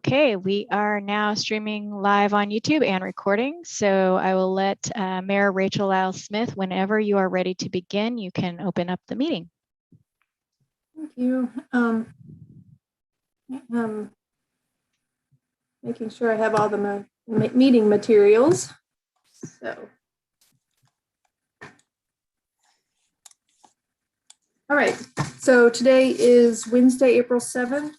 Okay, we are now streaming live on YouTube and recording. So I will let Mayor Rachel Lyle-Smith, whenever you are ready to begin, you can open up the meeting. Thank you. Making sure I have all the meeting materials. All right, so today is Wednesday, April 7th,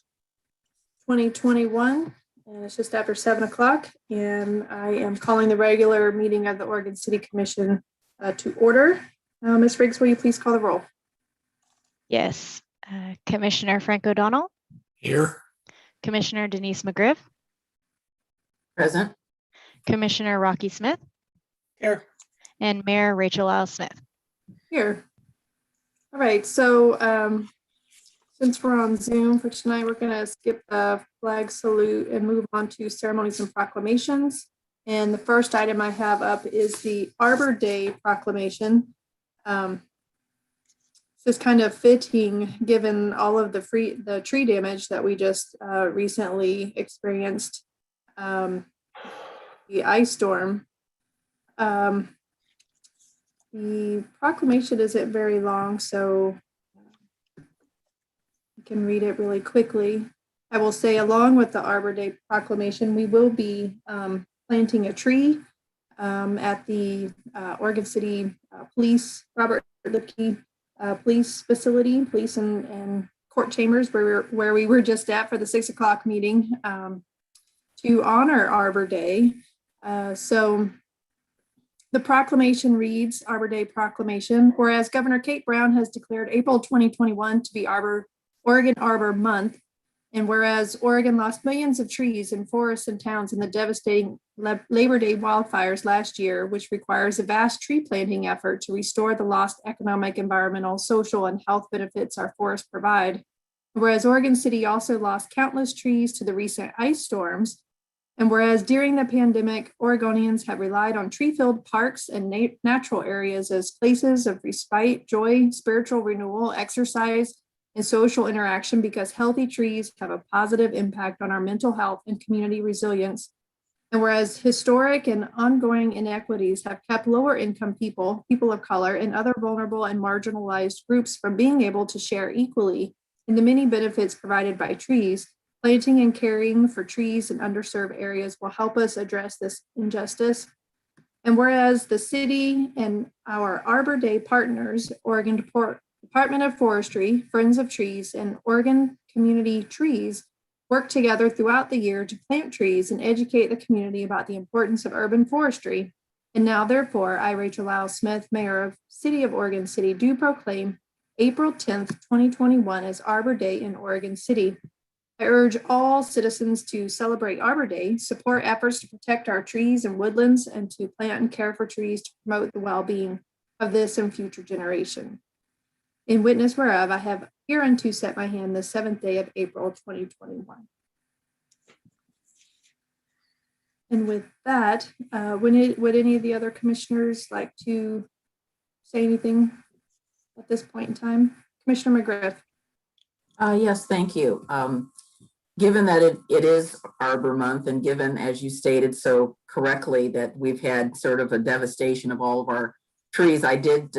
2021, and it's just after 7 o'clock, and I am calling the regular meeting of the Oregon City Commission to order. Ms. Riggs, will you please call the roll? Yes. Commissioner Frank O'Donnell. Here. Commissioner Denise McGriff. Present. Commissioner Rocky Smith. Here. And Mayor Rachel Lyle-Smith. Here. All right, so since we're on Zoom for tonight, we're going to skip the flag salute and move on to ceremonies and proclamations. And the first item I have up is the Arbor Day Proclamation. It's kind of fitting given all of the tree damage that we just recently experienced, the ice storm. The proclamation isn't very long, so you can read it really quickly. I will say, along with the Arbor Day Proclamation, we will be planting a tree at the Oregon City Police, Robert Lipke Police Facility, Police and Court Chambers, where we were just at for the 6 o'clock meeting to honor Arbor Day. So the proclamation reads, Arbor Day Proclamation, whereas Governor Kate Brown has declared April 2021 to be Oregon Arbor Month, and whereas Oregon lost millions of trees in forests and towns in the devastating Labor Day wildfires last year, which requires a vast tree planting effort to restore the lost economic, environmental, social, and health benefits our forests provide. Whereas Oregon City also lost countless trees to the recent ice storms, and whereas during the pandemic, Oregonians have relied on tree-filled parks and natural areas as places of respite, joy, spiritual renewal, exercise, and social interaction because healthy trees have a positive impact on our mental health and community resilience. And whereas historic and ongoing inequities have kept lower income people of color, and other vulnerable and marginalized groups from being able to share equally in the many benefits provided by trees, planting and caring for trees in underserved areas will help us address this injustice. And whereas the city and our Arbor Day partners, Oregon Department of Forestry, Friends of Trees, and Oregon Community Trees work together throughout the year to plant trees and educate the community about the importance of urban forestry. And now, therefore, I, Rachel Lyle-Smith, Mayor of City of Oregon City, do proclaim April 10th, 2021 as Arbor Day in Oregon City. I urge all citizens to celebrate Arbor Day, support efforts to protect our trees and woodlands, and to plant and care for trees to promote the well-being of this and future generation. In witness whereof, I have hereunto set my hand the 7th day of April, 2021. And with that, would any of the other commissioners like to say anything at this point in time? Commissioner McGriff. Yes, thank you. Given that it is Arbor Month, and given, as you stated so correctly, that we've had sort of a devastation of all of our trees, I did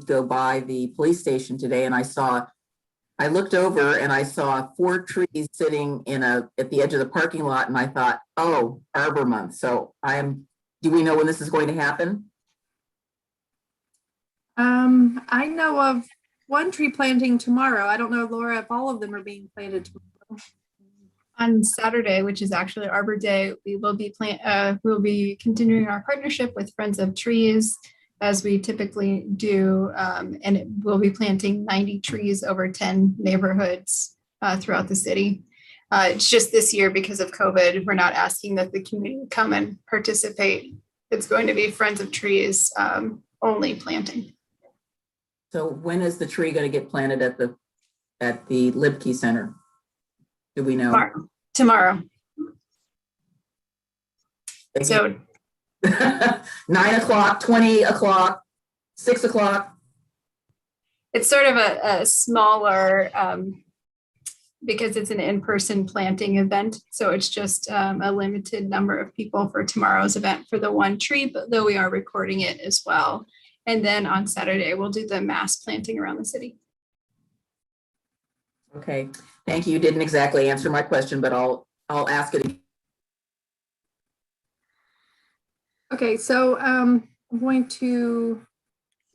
go by the police station today, and I looked over and I saw 4 trees sitting at the edge of the parking lot, and I thought, oh, Arbor Month. So do we know when this is going to happen? I know of one tree planting tomorrow. I don't know, Laura, if all of them are being planted tomorrow. On Saturday, which is actually Arbor Day, we will be continuing our partnership with Friends of Trees, as we typically do, and we'll be planting 90 trees over 10 neighborhoods throughout the city. It's just this year, because of COVID, we're not asking that the community come and participate. It's going to be Friends of Trees only planting. So when is the tree going to get planted at the Lipke Center? Do we know? Tomorrow. So 9 o'clock, 20 o'clock, 6 o'clock. It's sort of a smaller because it's an in-person planting event. So it's just a limited number of people for tomorrow's event for the one tree, but though we are recording it as well. And then on Saturday, we'll do the mass planting around the city. Okay, thank you. You didn't exactly answer my question, but I'll ask it again. Okay, so I'm going to,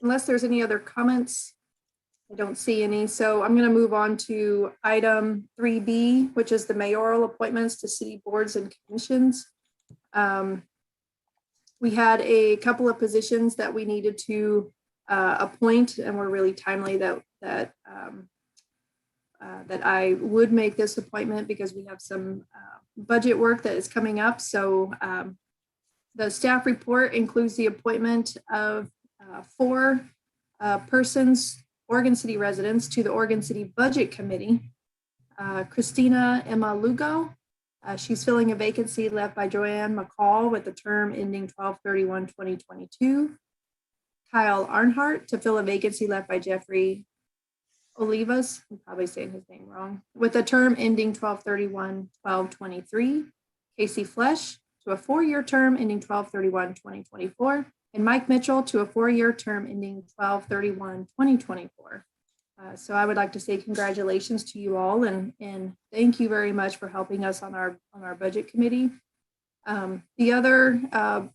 unless there's any other comments, I don't see any. So I'm going to move on to item 3B, which is the mayoral appointments to city boards and commissions. We had a couple of positions that we needed to appoint, and we're really timely that I would make this appointment because we have some budget work that is coming up. So the staff report includes the appointment of 4 persons, Oregon City residents, to the Oregon City Budget Committee. Christina Emma Lugo, she's filling a vacancy left by Joanne McCall with the term ending 12/31/2022. Kyle Arnhart to fill a vacancy left by Jeffrey Olivas, I'm probably saying his name wrong, with a term ending 12/31/1223. Casey Flesh to a 4-year term ending 12/31/2024. And Mike Mitchell to a 4-year term ending 12/31/2024. So I would like to say congratulations to you all and thank you very much for helping us on our budget committee. The other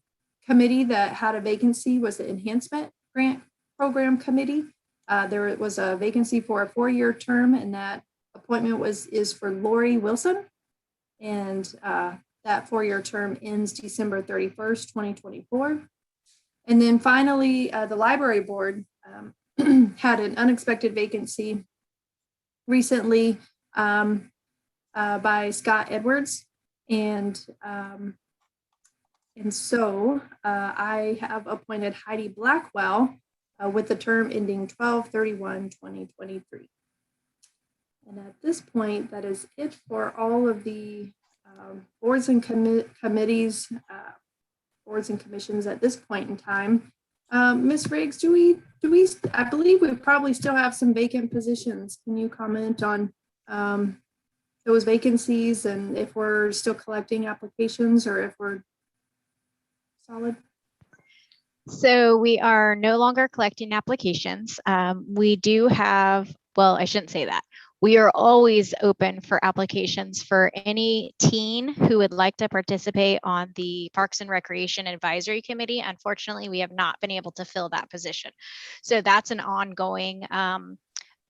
committee that had a vacancy was the Enhancement Grant Program Committee. There was a vacancy for a 4-year term, and that appointment is for Lori Wilson. And that 4-year term ends December 31st, 2024. And then finally, the library board had an unexpected vacancy recently by Scott Edwards. And so I have appointed Heidi Blackwell with the term ending 12/31/2023. And at this point, that is it for all of the boards and committees, boards and commissions at this point in time. Ms. Riggs, do we, I believe we probably still have some vacant positions. Can you comment on those vacancies and if we're still collecting applications or if we're solid? So we are no longer collecting applications. We do have, well, I shouldn't say that. We are always open for applications for any teen who would like to participate on the Parks and Recreation Advisory Committee. Unfortunately, we have not been able to fill that position. So that's an ongoing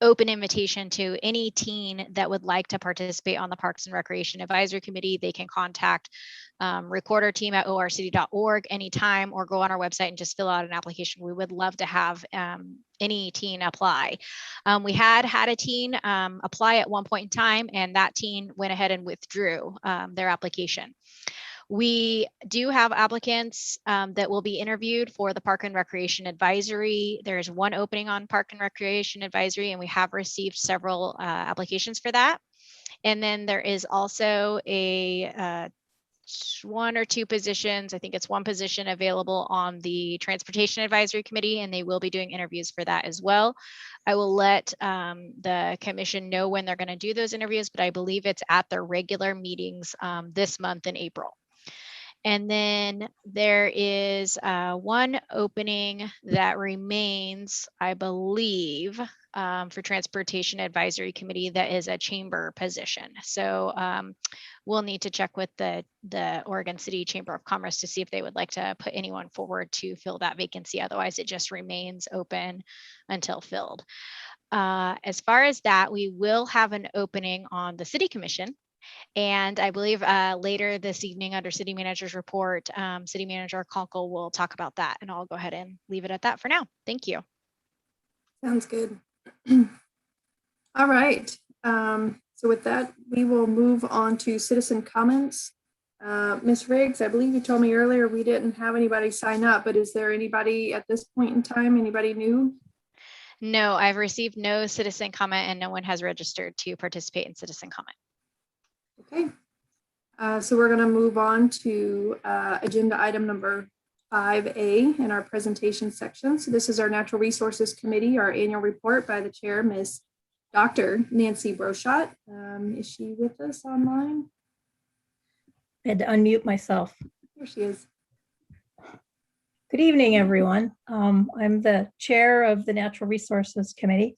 open invitation to any teen that would like to participate on the Parks and Recreation Advisory Committee. They can contact recorder team at orcd.org anytime or go on our website and just fill out an application. We would love to have any teen apply. We had a teen apply at one point in time, and that teen went ahead and withdrew their application. We do have applicants that will be interviewed for the Park and Recreation Advisory. There's one opening on Park and Recreation Advisory, and we have received several applications for that. And then there is also a 1 or 2 positions. I think it's 1 position available on the Transportation Advisory Committee, and they will be doing interviews for that as well. I will let the commission know when they're going to do those interviews, but I believe it's at their regular meetings this month in April. And then there is 1 opening that remains, I believe, for Transportation Advisory Committee that is a chamber position. So we'll need to check with the Oregon City Chamber of Commerce to see if they would like to put anyone forward to fill that vacancy. Otherwise, it just remains open until filled. As far as that, we will have an opening on the City Commission. And I believe later this evening under City Manager's report, City Manager Conkle will talk about that, and I'll go ahead and leave it at that for now. Thank you. Sounds good. All right. So with that, we will move on to citizen comments. Ms. Riggs, I believe you told me earlier we didn't have anybody sign up, but is there anybody at this point in time, anybody new? No, I've received no citizen comment and no one has registered to participate in citizen comment. Okay, so we're going to move on to agenda item number 5A in our presentation section. So this is our Natural Resources Committee, our annual report by the chair, Ms. Dr. Nancy Broshot. Is she with us online? I had to unmute myself. Here she is. Good evening, everyone. I'm the chair of the Natural Resources Committee,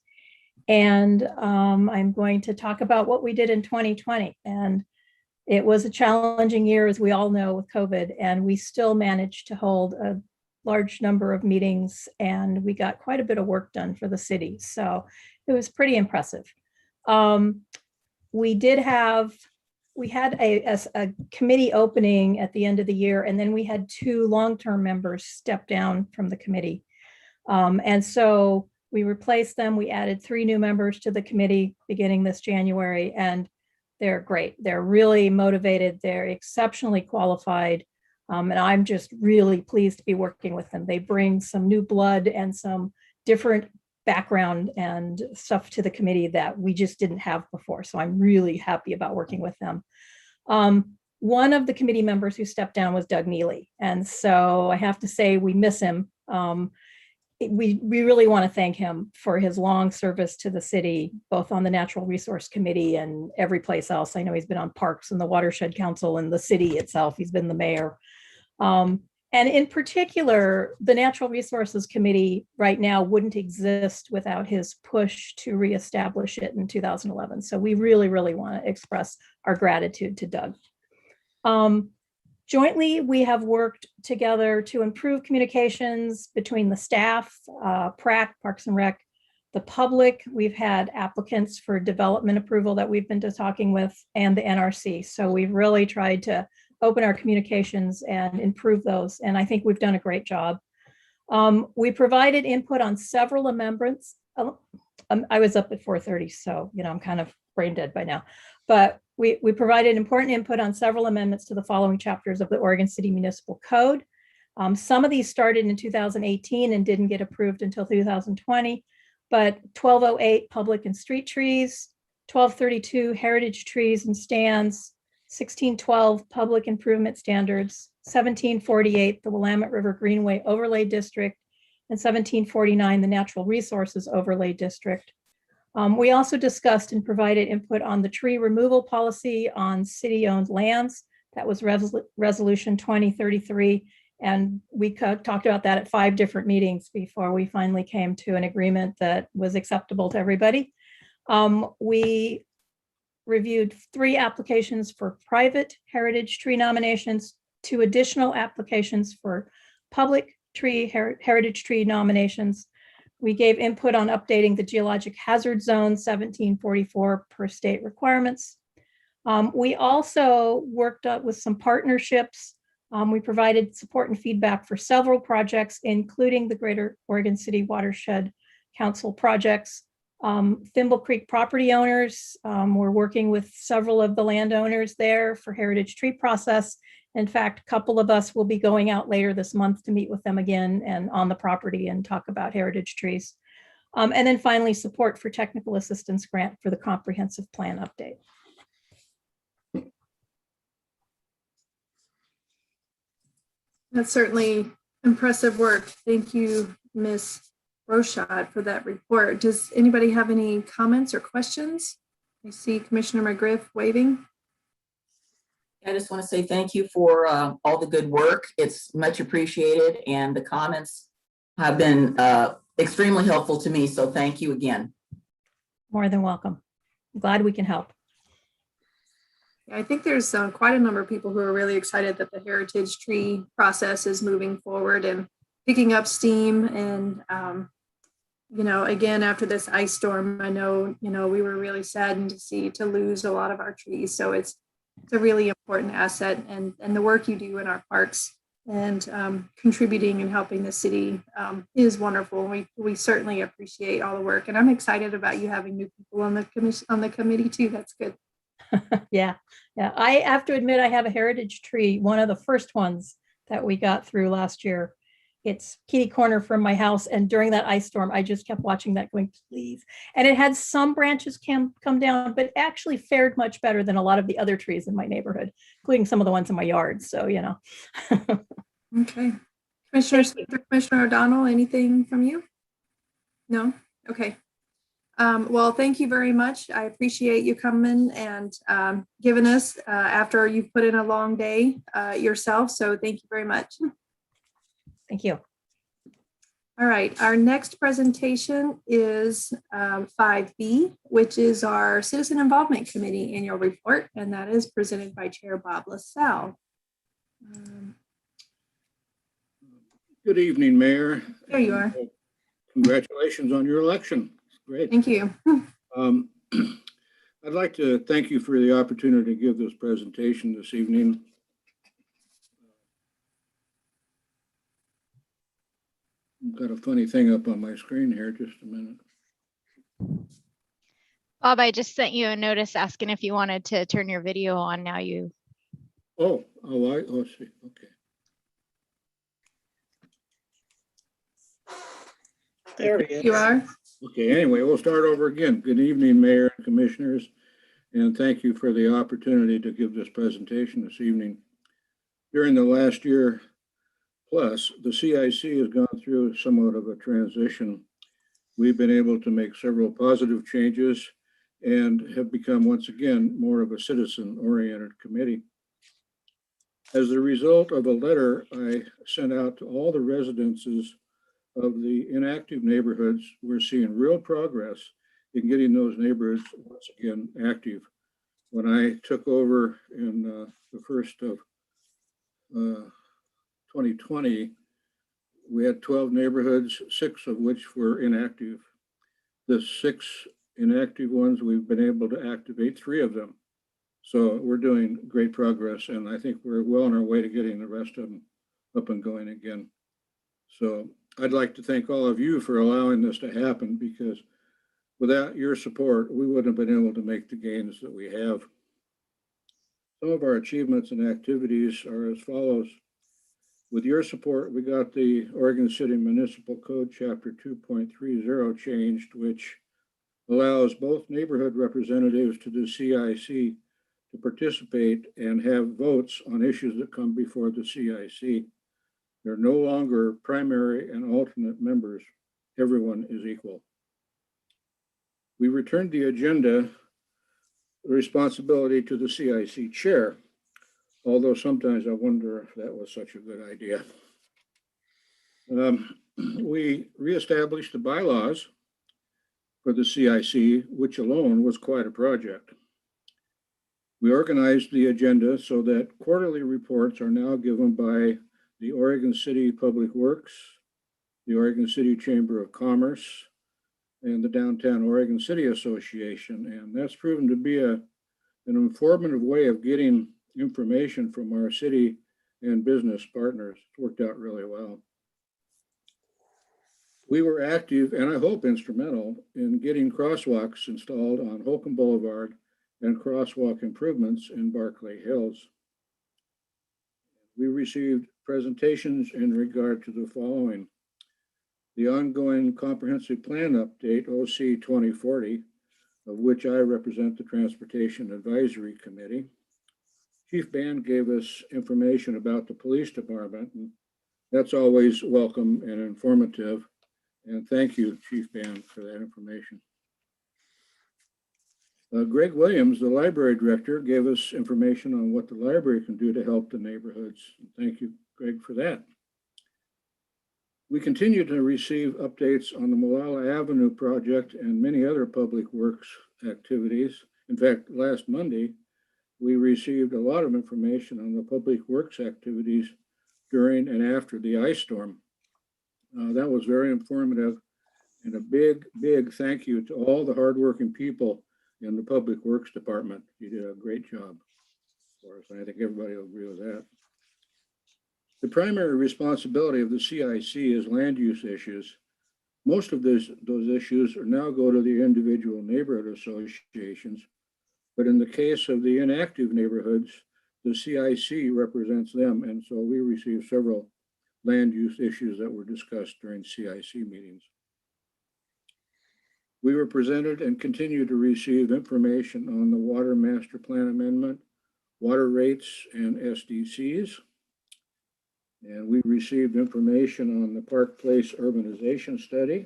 and I'm going to talk about what we did in 2020. And it was a challenging year, as we all know, with COVID, and we still managed to hold a large number of meetings, and we got quite a bit of work done for the city. So it was pretty impressive. We had a committee opening at the end of the year, and then we had 2 long-term members step down from the committee. And so we replaced them. We added 3 new members to the committee beginning this January, and they're great. They're really motivated. They're exceptionally qualified. And I'm just really pleased to be working with them. They bring some new blood and some different background and stuff to the committee that we just didn't have before. So I'm really happy about working with them. One of the committee members who stepped down was Doug Nealy. And so I have to say we miss him. We really want to thank him for his long service to the city, both on the Natural Resource Committee and every place else. I know he's been on Parks and the Watershed Council and the city itself. He's been the mayor. And in particular, the Natural Resources Committee right now wouldn't exist without his push to reestablish it in 2011. So we really, really want to express our gratitude to Doug. Jointly, we have worked together to improve communications between the staff, PRAC, Parks and Rec, the public. We've had applicants for development approval that we've been talking with, and the NRC. So we've really tried to open our communications and improve those. And I think we've done a great job. We provided input on several amendments. I was up at 4:30, so I'm kind of brain dead by now. But we provided important input on several amendments to the following chapters of the Oregon City Municipal Code. Some of these started in 2018 and didn't get approved until 2020. But 1208 public and street trees, 1232 heritage trees and stands, 1612 public improvement standards, 1748 the Willamette River Greenway Overlay District, and 1749 the Natural Resources Overlay District. We also discussed and provided input on the tree removal policy on city-owned lands. That was Resolution 2033, and we talked about that at 5 different meetings before we finally came to an agreement that was acceptable to everybody. We reviewed 3 applications for private heritage tree nominations, 2 additional applications for public heritage tree nominations. We gave input on updating the geologic hazard zone 1744 per state requirements. We also worked up with some partnerships. We provided support and feedback for several projects, including the Greater Oregon City Watershed Council projects. Thimble Creek property owners, we're working with several of the landowners there for heritage tree process. In fact, a couple of us will be going out later this month to meet with them again and on the property and talk about heritage trees. And then finally, support for technical assistance grant for the comprehensive plan update. That's certainly impressive work. Thank you, Ms. Broshot, for that report. Does anybody have any comments or questions? I see Commissioner McGriff waving. I just want to say thank you for all the good work. It's much appreciated, and the comments have been extremely helpful to me. So thank you again. More than welcome. I'm glad we can help. I think there's quite a number of people who are really excited that the heritage tree process is moving forward and picking up steam. And, again, after this ice storm, I know, we were really saddened to lose a lot of our trees. So it's a really important asset, and the work you do in our parks and contributing and helping the city is wonderful. We certainly appreciate all the work, and I'm excited about you having new people on the committee too. That's good. Yeah. I have to admit, I have a heritage tree, one of the first ones that we got through last year. It's kitty corner from my house, and during that ice storm, I just kept watching that going, please. And it had some branches come down, but actually fared much better than a lot of the other trees in my neighborhood, including some of the ones in my yard. So, Okay. Commissioner O'Donnell, anything from you? No? Okay. Well, thank you very much. I appreciate you coming and giving us after you've put in a long day yourself. So thank you very much. Thank you. All right, our next presentation is 5B, which is our Citizen Involvement Committee Annual Report, and that is presented by Chair Bob LaSalle. Good evening, Mayor. There you are. Congratulations on your election. Great. Thank you. I'd like to thank you for the opportunity to give this presentation this evening. I've got a funny thing up on my screen here, just a minute. Bob, I just sent you a notice asking if you wanted to turn your video on. Now you. Oh, let's see, okay. There he is. You are? Okay, anyway, we'll start over again. Good evening, Mayor and Commissioners, and thank you for the opportunity to give this presentation this evening. During the last year plus, the CIC has gone through somewhat of a transition. We've been able to make several positive changes and have become once again more of a citizen-oriented committee. As a result of a letter I sent out to all the residences of the inactive neighborhoods, we're seeing real progress in getting those neighborhoods once again active. When I took over in the first of 2020, we had 12 neighborhoods, 6 of which were inactive. The 6 inactive ones, we've been able to activate 3 of them. So we're doing great progress, and I think we're well on our way to getting the rest of them up and going again. So I'd like to thank all of you for allowing this to happen, because without your support, we wouldn't have been able to make the gains that we have. Some of our achievements and activities are as follows. With your support, we got the Oregon City Municipal Code Chapter 2.30 changed, which allows both neighborhood representatives to the CIC to participate and have votes on issues that come before the CIC. They're no longer primary and alternate members. Everyone is equal. We returned the agenda responsibility to the CIC chair, although sometimes I wonder if that was such a good idea. We reestablished the bylaws for the CIC, which alone was quite a project. We organized the agenda so that quarterly reports are now given by the Oregon City Public Works, the Oregon City Chamber of Commerce, and the Downtown Oregon City Association. And that's proven to be an informative way of getting information from our city and business partners. It's worked out really well. We were active, and I hope instrumental, in getting crosswalks installed on Holcomb Boulevard and crosswalk improvements in Barclay Hills. We received presentations in regard to the following: the ongoing comprehensive plan update, OC 2040, of which I represent the Transportation Advisory Committee. Chief Band gave us information about the police department, and that's always welcome and informative. And thank you, Chief Band, for that information. Greg Williams, the library director, gave us information on what the library can do to help the neighborhoods. Thank you, Greg, for that. We continue to receive updates on the Malala Avenue project and many other public works activities. In fact, last Monday, we received a lot of information on the public works activities during and after the ice storm. That was very informative, and a big, big thank you to all the hardworking people in the Public Works Department. You did a great job for us, and I think everybody will agree with that. The primary responsibility of the CIC is land use issues. Most of those issues are now go to the individual neighborhood associations, but in the case of the inactive neighborhoods, the CIC represents them, and so we received several land use issues that were discussed during CIC meetings. We were presented and continue to receive information on the Water Master Plan Amendment, water rates, and SDCs. And we received information on the Park Place Urbanization Study.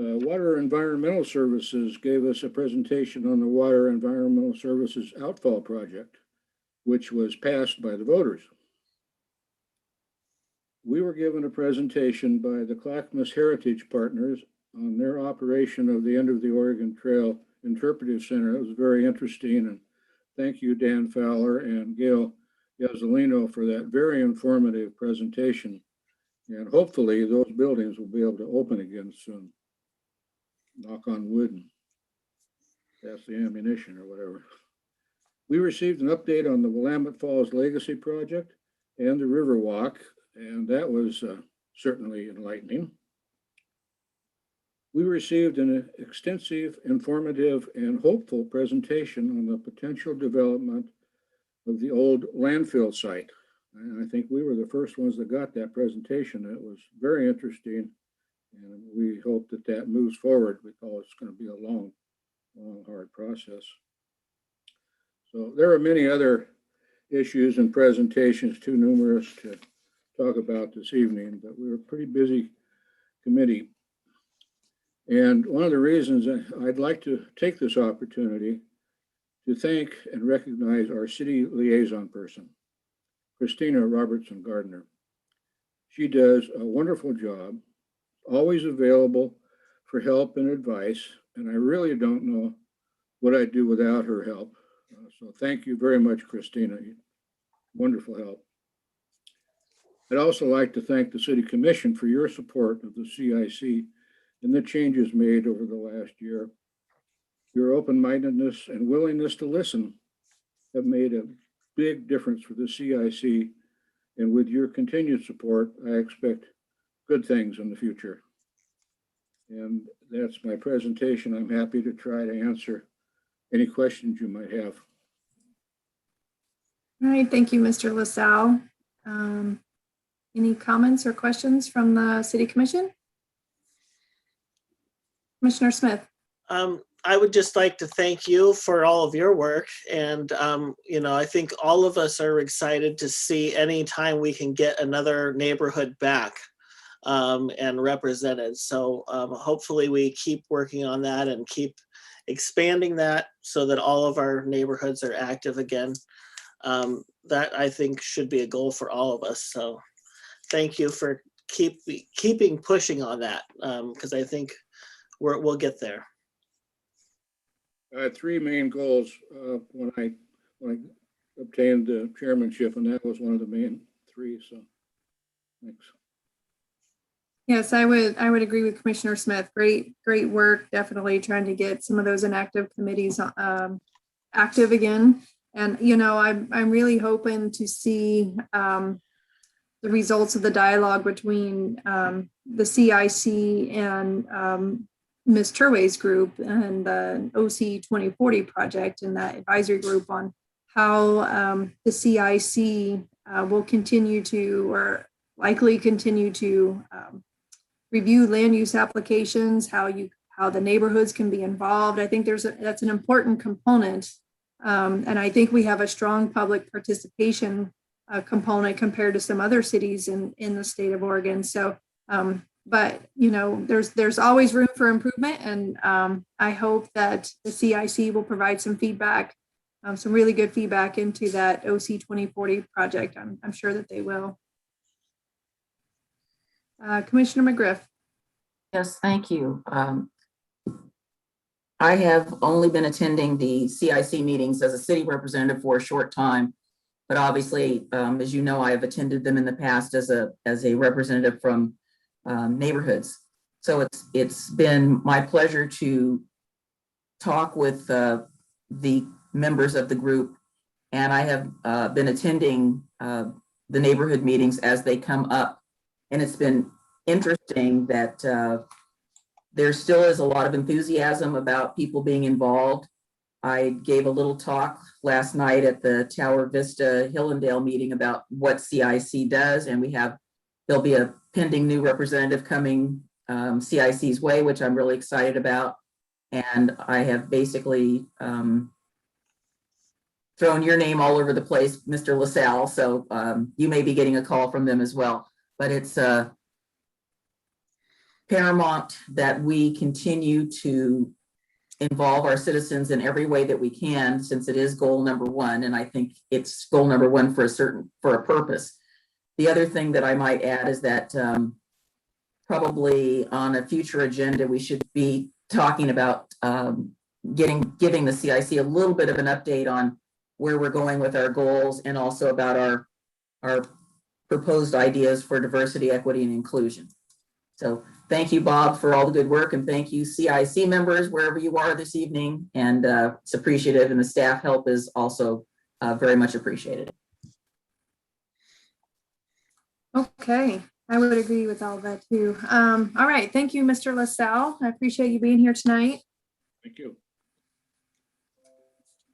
Water Environmental Services gave us a presentation on the Water Environmental Services Outfall Project, which was passed by the voters. We were given a presentation by the Clackamas Heritage Partners on their operation of the End of the Oregon Trail Interpretive Center. It was very interesting, and thank you, Dan Fowler and Gail Yazzolino, for that very informative presentation. And hopefully those buildings will be able to open again soon. Knock on wood and pass the ammunition or whatever. We received an update on the Willamette Falls Legacy Project and the Riverwalk, and that was certainly enlightening. We received an extensive, informative, and hopeful presentation on the potential development of the old landfill site. And I think we were the first ones that got that presentation. It was very interesting, and we hope that that moves forward because it's going to be a long, hard process. So there are many other issues and presentations, too numerous to talk about this evening, but we were a pretty busy committee. And one of the reasons I'd like to take this opportunity to thank and recognize our city liaison person, Christina Robertson Gardner. She does a wonderful job, always available for help and advice, and I really don't know what I'd do without her help. So thank you very much, Christina. Wonderful help. I'd also like to thank the City Commission for your support of the CIC and the changes made over the last year. Your open-mindedness and willingness to listen have made a big difference for the CIC, and with your continued support, I expect good things in the future. And that's my presentation. I'm happy to try to answer any questions you might have. All right, thank you, Mr. LaSalle. Any comments or questions from the City Commission? Commissioner Smith. I would just like to thank you for all of your work. And, I think all of us are excited to see any time we can get another neighborhood back and represented. So hopefully we keep working on that and keep expanding that so that all of our neighborhoods are active again. That I think should be a goal for all of us. So thank you for keeping pushing on that because I think we'll get there. I had three main goals when I obtained the chairmanship, and that was one of the main three. So, thanks. Yes, I would agree with Commissioner Smith. Great work. Definitely trying to get some of those inactive committees active again. And I'm really hoping to see the results of the dialogue between the CIC and Ms. Turway's group and the OC 2040 project and that advisory group on how the CIC will continue to, or likely continue to, review land use applications, how the neighborhoods can be involved. I think that's an important component. And I think we have a strong public participation component compared to some other cities in the state of Oregon. So, but there's always room for improvement, and I hope that the CIC will provide some feedback, some really good feedback into that OC 2040 project. I'm sure that they will. Commissioner McGriff. Yes, thank you. I have only been attending the CIC meetings as a city representative for a short time, but obviously, as you know, I have attended them in the past as a representative from neighborhoods. So it's been my pleasure to talk with the members of the group, and I have been attending the neighborhood meetings as they come up, and it's been interesting that there still is a lot of enthusiasm about people being involved. I gave a little talk last night at the Tower Vista Hillendale meeting about what CIC does, and there'll be a pending new representative coming CIC's way, which I'm really excited about. And I have basically thrown your name all over the place, Mr. LaSalle, so you may be getting a call from them as well. But it's paramount that we continue to involve our citizens in every way that we can, since it is goal number one. And I think it's goal number one for a purpose. The other thing that I might add is that probably on a future agenda, we should be talking about giving the CIC a little bit of an update on where we're going with our goals, and also about our proposed ideas for diversity, equity, and inclusion. So thank you, Bob, for all the good work, and thank you, CIC members, wherever you are this evening. And it's appreciative, and the staff help is also very much appreciated. Okay, I would agree with all that too. All right, thank you, Mr. LaSalle. I appreciate you being here tonight. Thank you.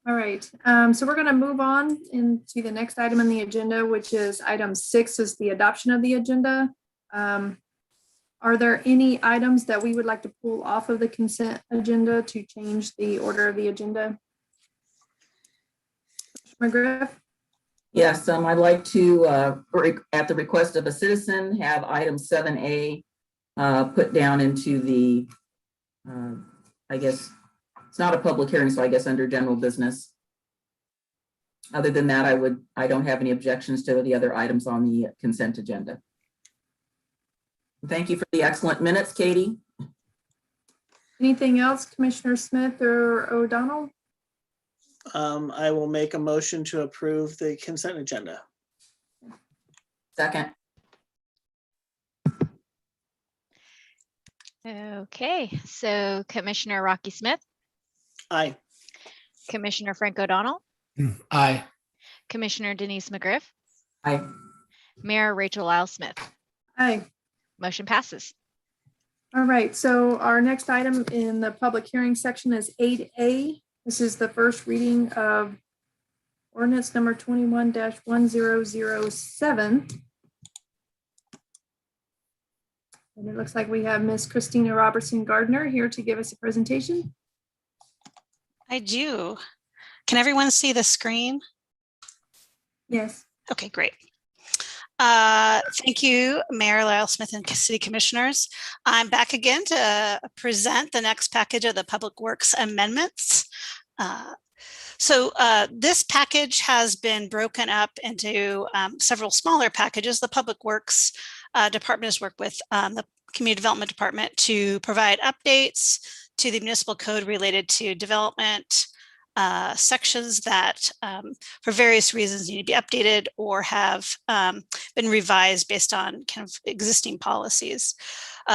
All right, so we're going to move on into the next item on the agenda, which is item 6, is the adoption of the agenda. Are there any items that we would like to pull off of the consent agenda to change the order of the agenda? McGriff? Yes, I'd like to, at the request of a citizen, have item 7A put down into the, I guess, it's not a public hearing, so I guess under general business. Other than that, I don't have any objections to the other items on the consent agenda. Thank you for the excellent minutes, Katie. Anything else, Commissioner Smith or O'Donnell? I will make a motion to approve the consent agenda. Second. Okay, so Commissioner Rocky Smith, Aye. Commissioner Frank O'Donnell, Aye. Commissioner Denise McGriff, Aye. Mayor Rachel Lyle Smith. Aye. Motion passes. All right, so our next item in the public hearing section is 8A. This is the first reading of ordinance number 21-1007. And it looks like we have Miss Christina Robertson Gardner here to give us a presentation. I do. Can everyone see the screen? Yes. Okay, great. Thank you, Mayor Lyle Smith and City Commissioners. I'm back again to present the next package of the Public Works amendments. This package has been broken up into several smaller packages. The Public Works Department has worked with the Community Development Department to provide updates to the municipal code related to development sections that for various reasons need to be updated or have been revised based on kind of existing policies.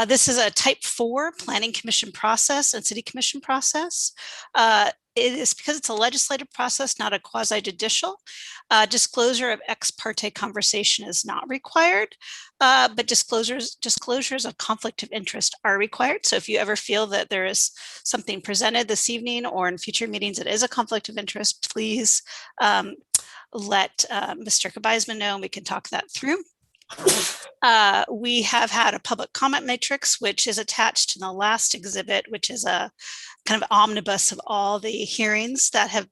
This is a type 4 planning commission process and city commission process. It is because it's a legislative process, not a quasi-judicial. Disclosure of ex parte conversation is not required, but disclosures of conflict of interest are required. So if you ever feel that there is something presented this evening or in future meetings that is a conflict of interest, please let Mr. Kabizman know and we can talk that through. We have had a public comment matrix, which is attached to the last exhibit, which is a kind of omnibus of all the hearings that have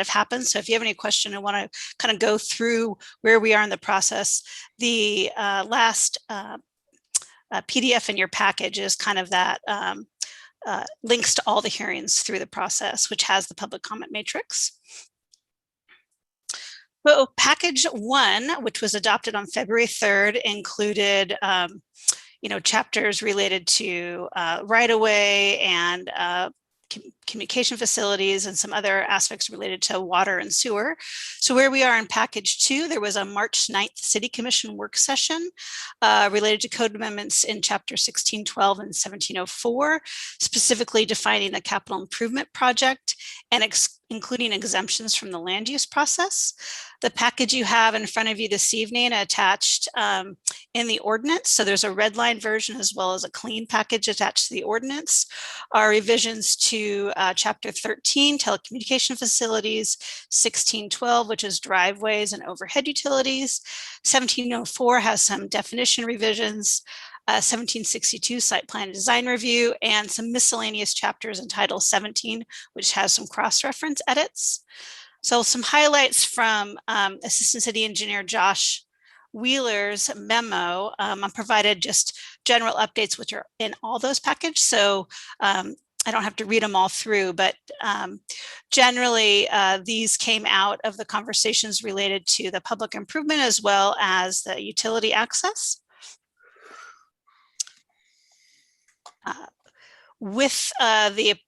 happened. So if you have any question and want to kind of go through where we are in the process, the last PDF in your package is kind of that links to all the hearings through the process, which has the public comment matrix. So package 1, which was adopted on February 3rd, included chapters related to right-of-way and communication facilities and some other aspects related to water and sewer. So where we are in package 2, there was a March 9th City Commission work session related to code amendments in chapter 1612 and 1704, specifically defining the capital improvement project and including exemptions from the land use process. The package you have in front of you this evening attached in the ordinance. So there's a red line version as well as a clean package attached to the ordinance. Our revisions to chapter 13, telecommunication facilities, 1612, which is driveways and overhead utilities. 1704 has some definition revisions. 1762 site plan and design review, and some miscellaneous chapters in Title 17, which has some cross-reference edits. So some highlights from Assistant City Engineer Josh Wheeler's memo, I provided just general updates, which are in all those packages. So I don't have to read them all through, but generally these came out of the conversations related to the public improvement as well as the utility access. With the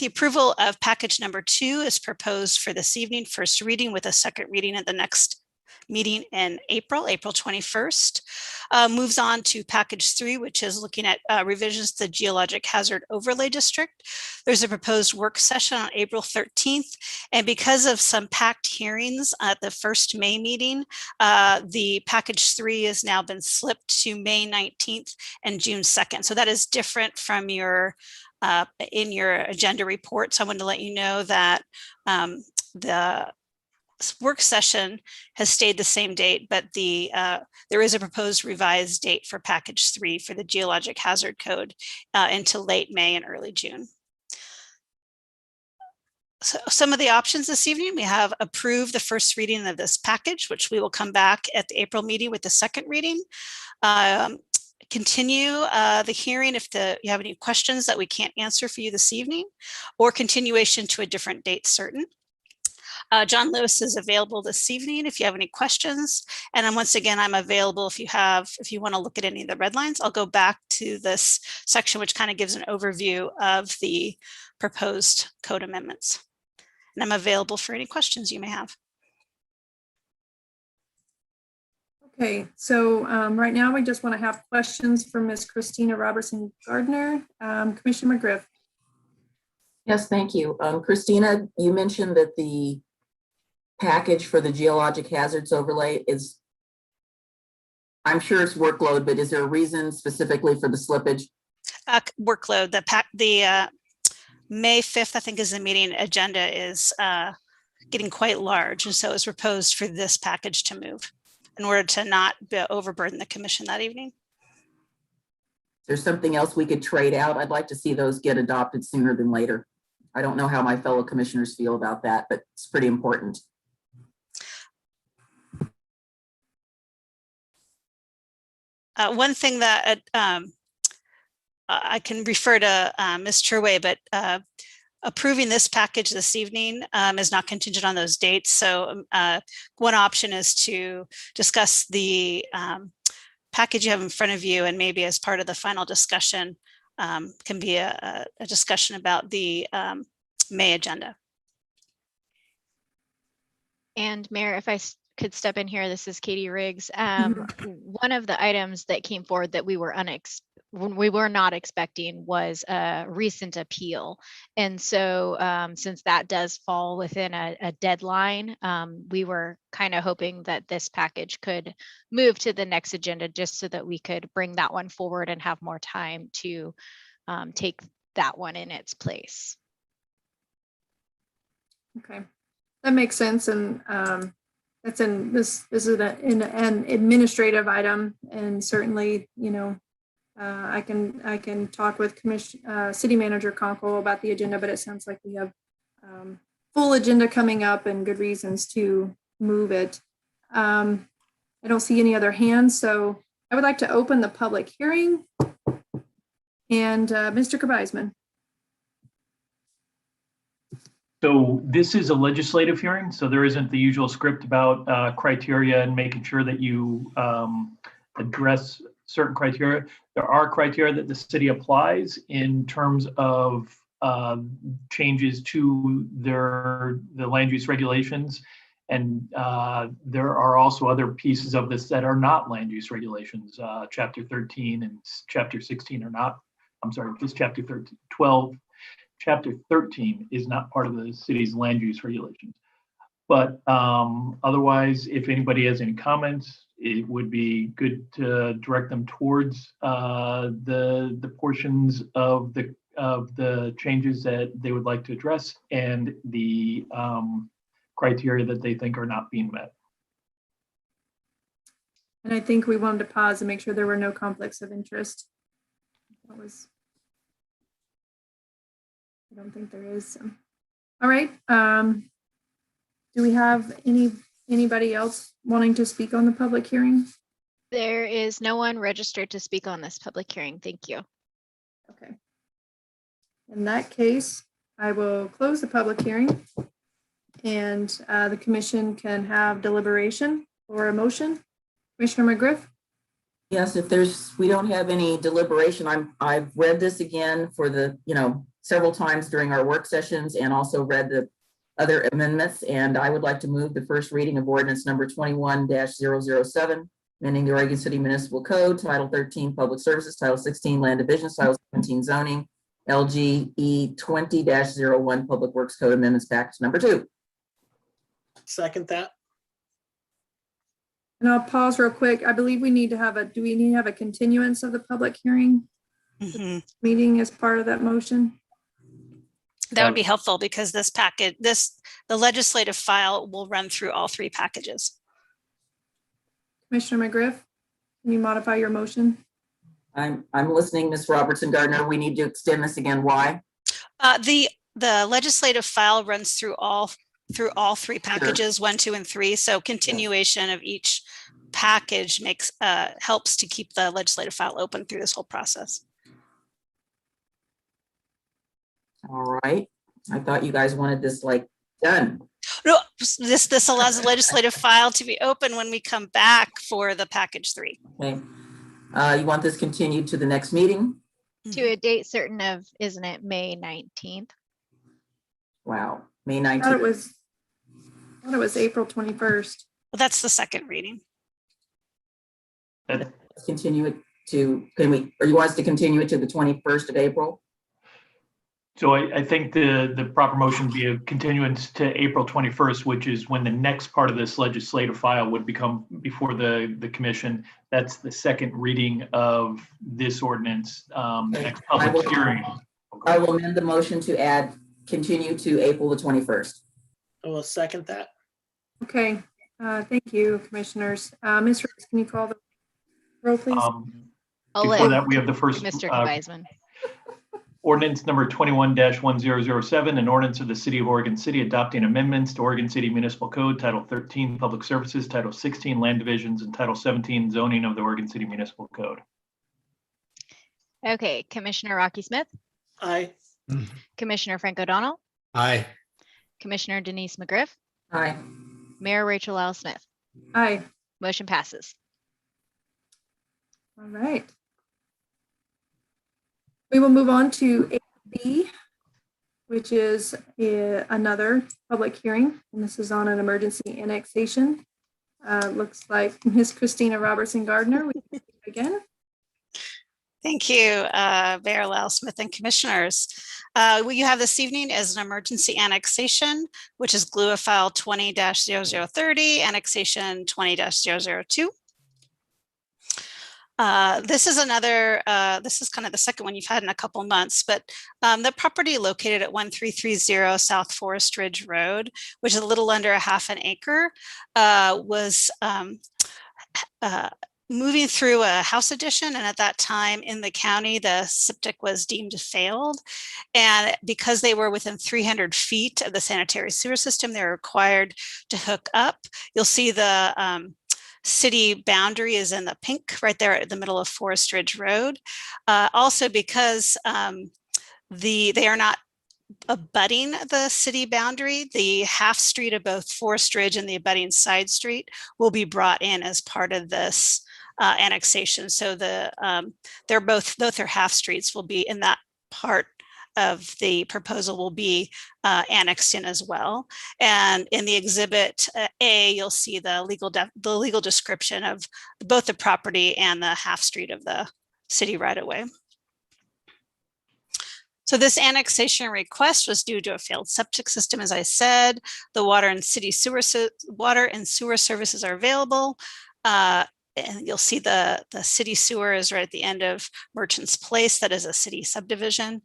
approval of package number 2 is proposed for this evening, first reading with a second reading at the next meeting in April 21st. Moves on to package 3, which is looking at revisions to the geologic hazard overlay district. There's a proposed work session on April 13th. And because of some packed hearings at the first May meeting, the package 3 has now been slipped to May 19th and June 2nd. So that is different from your in your agenda report. So I wanted to let you know that the work session has stayed the same date, but there is a proposed revised date for package 3 for the geologic hazard code into late May and early June. So some of the options this evening, we have approved the first reading of this package, which we will come back at the April meeting with the second reading. Continue the hearing if you have any questions that we can't answer for you this evening, or continuation to a different date certain. John Lewis is available this evening if you have any questions. And then once again, I'm available if you want to look at any of the red lines. I'll go back to this section, which kind of gives an overview of the proposed code amendments. And I'm available for any questions you may have. Okay, so right now we just want to have questions for Ms. Christina Robertson Gardner. Commissioner McGriff. Yes, thank you. Christina, you mentioned that the package for the geologic hazards overlay is, I'm sure it's workload, but is there a reason specifically for the slippage? Workload. The May 5th, I think, is the meeting agenda is getting quite large. And so it's proposed for this package to move in order to not overburden the commission that evening. There's something else we could trade out. I'd like to see those get adopted sooner than later. I don't know how my fellow commissioners feel about that, but it's pretty important. One thing that I can refer to Ms. Turway, but approving this package this evening is not contingent on those dates. So one option is to discuss the package you have in front of you, and maybe as part of the final discussion can be a discussion about the May agenda. And Mayor, if I could step in here, this is Katie Riggs. One of the items that came forward that we were not expecting was a recent appeal. And so since that does fall within a deadline, we were kind of hoping that this package could move to the next agenda just so that we could bring that one forward and have more time to take that one in its place. Okay, that makes sense. And that's this is an administrative item, and certainly, you know, I can talk with City Manager Conkle about the agenda, but it sounds like we have full agenda coming up and good reasons to move it. I don't see any other hands, so I would like to open the public hearing. And Mr. Kabizman. So this is a legislative hearing, so there isn't the usual script about criteria and making sure that you address certain criteria. There are criteria that the city applies in terms of changes to the land use regulations. And there are also other pieces of this that are not land use regulations. Chapter 13 and Chapter 16 are not, I'm sorry, just Chapter 13, 12. Chapter 13 is not part of the city's land use regulations. But otherwise, if anybody has any comments, it would be good to direct them towards the portions of the changes that they would like to address and the criteria that they think are not being met. And I think we wanted to pause and make sure there were no conflicts of interest. I don't think there is. All right. Do we have any Anybody else wanting to speak on the public hearing? There is no one registered to speak on this public hearing. Thank you. Okay. In that case, I will close the public hearing and the commission can have deliberation or a motion. Commissioner McGriff? Yes, if we don't have any deliberation, I've read this again for the, several times during our work sessions and also read the other amendments. And I would like to move the first reading of ordinance number 21-007, amending the Oregon City Municipal Code, Title 13, Public Services, Title 16, Land Division, Title 17, Zoning, LGE 20-01, Public Works Code Amendments Package number 2. Second that. And I'll pause real quick. I believe we need to have do we need to have a continuance of the public hearing meeting as part of that motion? That would be helpful because this packet, the legislative file will run through all 3 packages. Commissioner McGriff, can you modify your motion? I'm listening, Ms. Robertson Gardner. We need to extend this again. Why? The legislative file runs through all 3 packages, 1, 2, and 3. So continuation of each package helps to keep the legislative file open through this whole process. All right. I thought you guys wanted this done. No, this allows the legislative file to be open when we come back for the package 3. Okay. You want this continued to the next meeting? To a date certain of, isn't it May 19th? Wow. May I thought 19th. it was April 21st. Well, that's the second reading. Let's continue it to, or you want us to continue it to the 21st of April? So I think the proper motion would be a continuance to April 21st, which is when the next part of this legislative file would become before the commission. That's the second reading of this ordinance, next public hearing. I will amend the motion to continue to April the 21st. I will second that. Okay, thank you, commissioners. Ms. Riggs, can you call the roll, please? Before that, we have the first Mr. Weisman. ordinance number 21-1007, an ordinance of the City of Oregon City adopting amendments to Oregon City Municipal Code, Title 13, Public Services, Title 16, Land Divisions, and Title 17, Zoning of the Oregon City Municipal Code. Okay, Commissioner Rocky Smith, Aye. Commissioner Frank O'Donnell, Aye. Commissioner Denise McGriff, Aye. Mayor Rachel L. Smith. Aye. Motion passes. All right. We will move on to AB, which is another public hearing, and this is on an emergency annexation. Looks like Ms. Christina Robertson Gardner, we can again. Thank you, Mayor L. Smith and commissioners. What you have this evening is an emergency annexation, which is GLUA file 20-0030, annexation 20-002. This is this is kind of the second one you've had in a couple months, but the property located at 1330 South Forest Ridge Road, which is a little under a half an acre, was moving through a house addition. And at that time in the county, the septic was deemed failed. And because they were within 300 feet of the sanitary sewer system, they were required to hook up. You'll see the city boundary is in the pink right there at the middle of Forest Ridge Road. Also because they are not abutting the city boundary, the half street of both Forest Ridge and the abutting side street will be brought in as part of this annexation. So they're both their half streets will be in that part of the proposal will be annexed in as well. And in the exhibit A, you'll see the legal description of both the property and the half street of the city right away. So this annexation request was due to a failed septic system. As I said, the water and sewer services are available. And you'll see the city sewer is right at the end of Merchants Place. That is a city subdivision.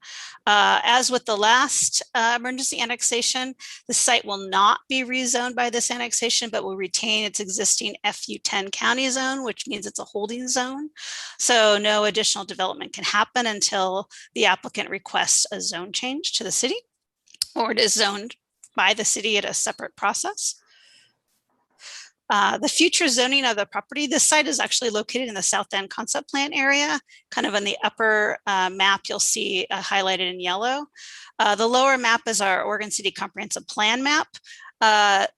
As with the last emergency annexation, the site will not be rezoned by this annexation, but will retain its existing FU10 county zone, which means it's a holding zone. So no additional development can happen until the applicant requests a zone change to the city, or it is zoned by the city at a separate process. The future zoning of the property, this site is actually located in the South End concept plan area. Kind of on the upper map, you'll see highlighted in yellow. The lower map is our Oregon City Comprehensive Plan map.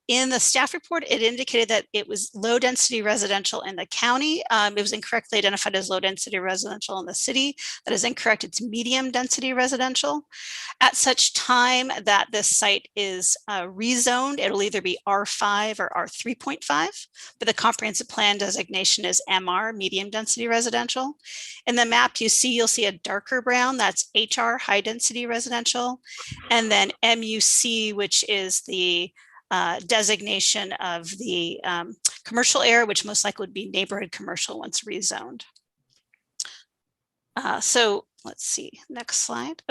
In the staff report, it indicated that it was low density residential in the county. It was incorrectly identified as low density residential in the city. That is incorrect. It's medium density residential. At such time that this site is rezoned, it'll either be R5 or R3.5, but the comprehensive plan designation is MR, medium density residential. In the map you'll see a darker brown, that's HR, high density residential, and then MUC, which is the designation of the commercial area, which most likely would be neighborhood commercial once rezoned. So let's see, next slide.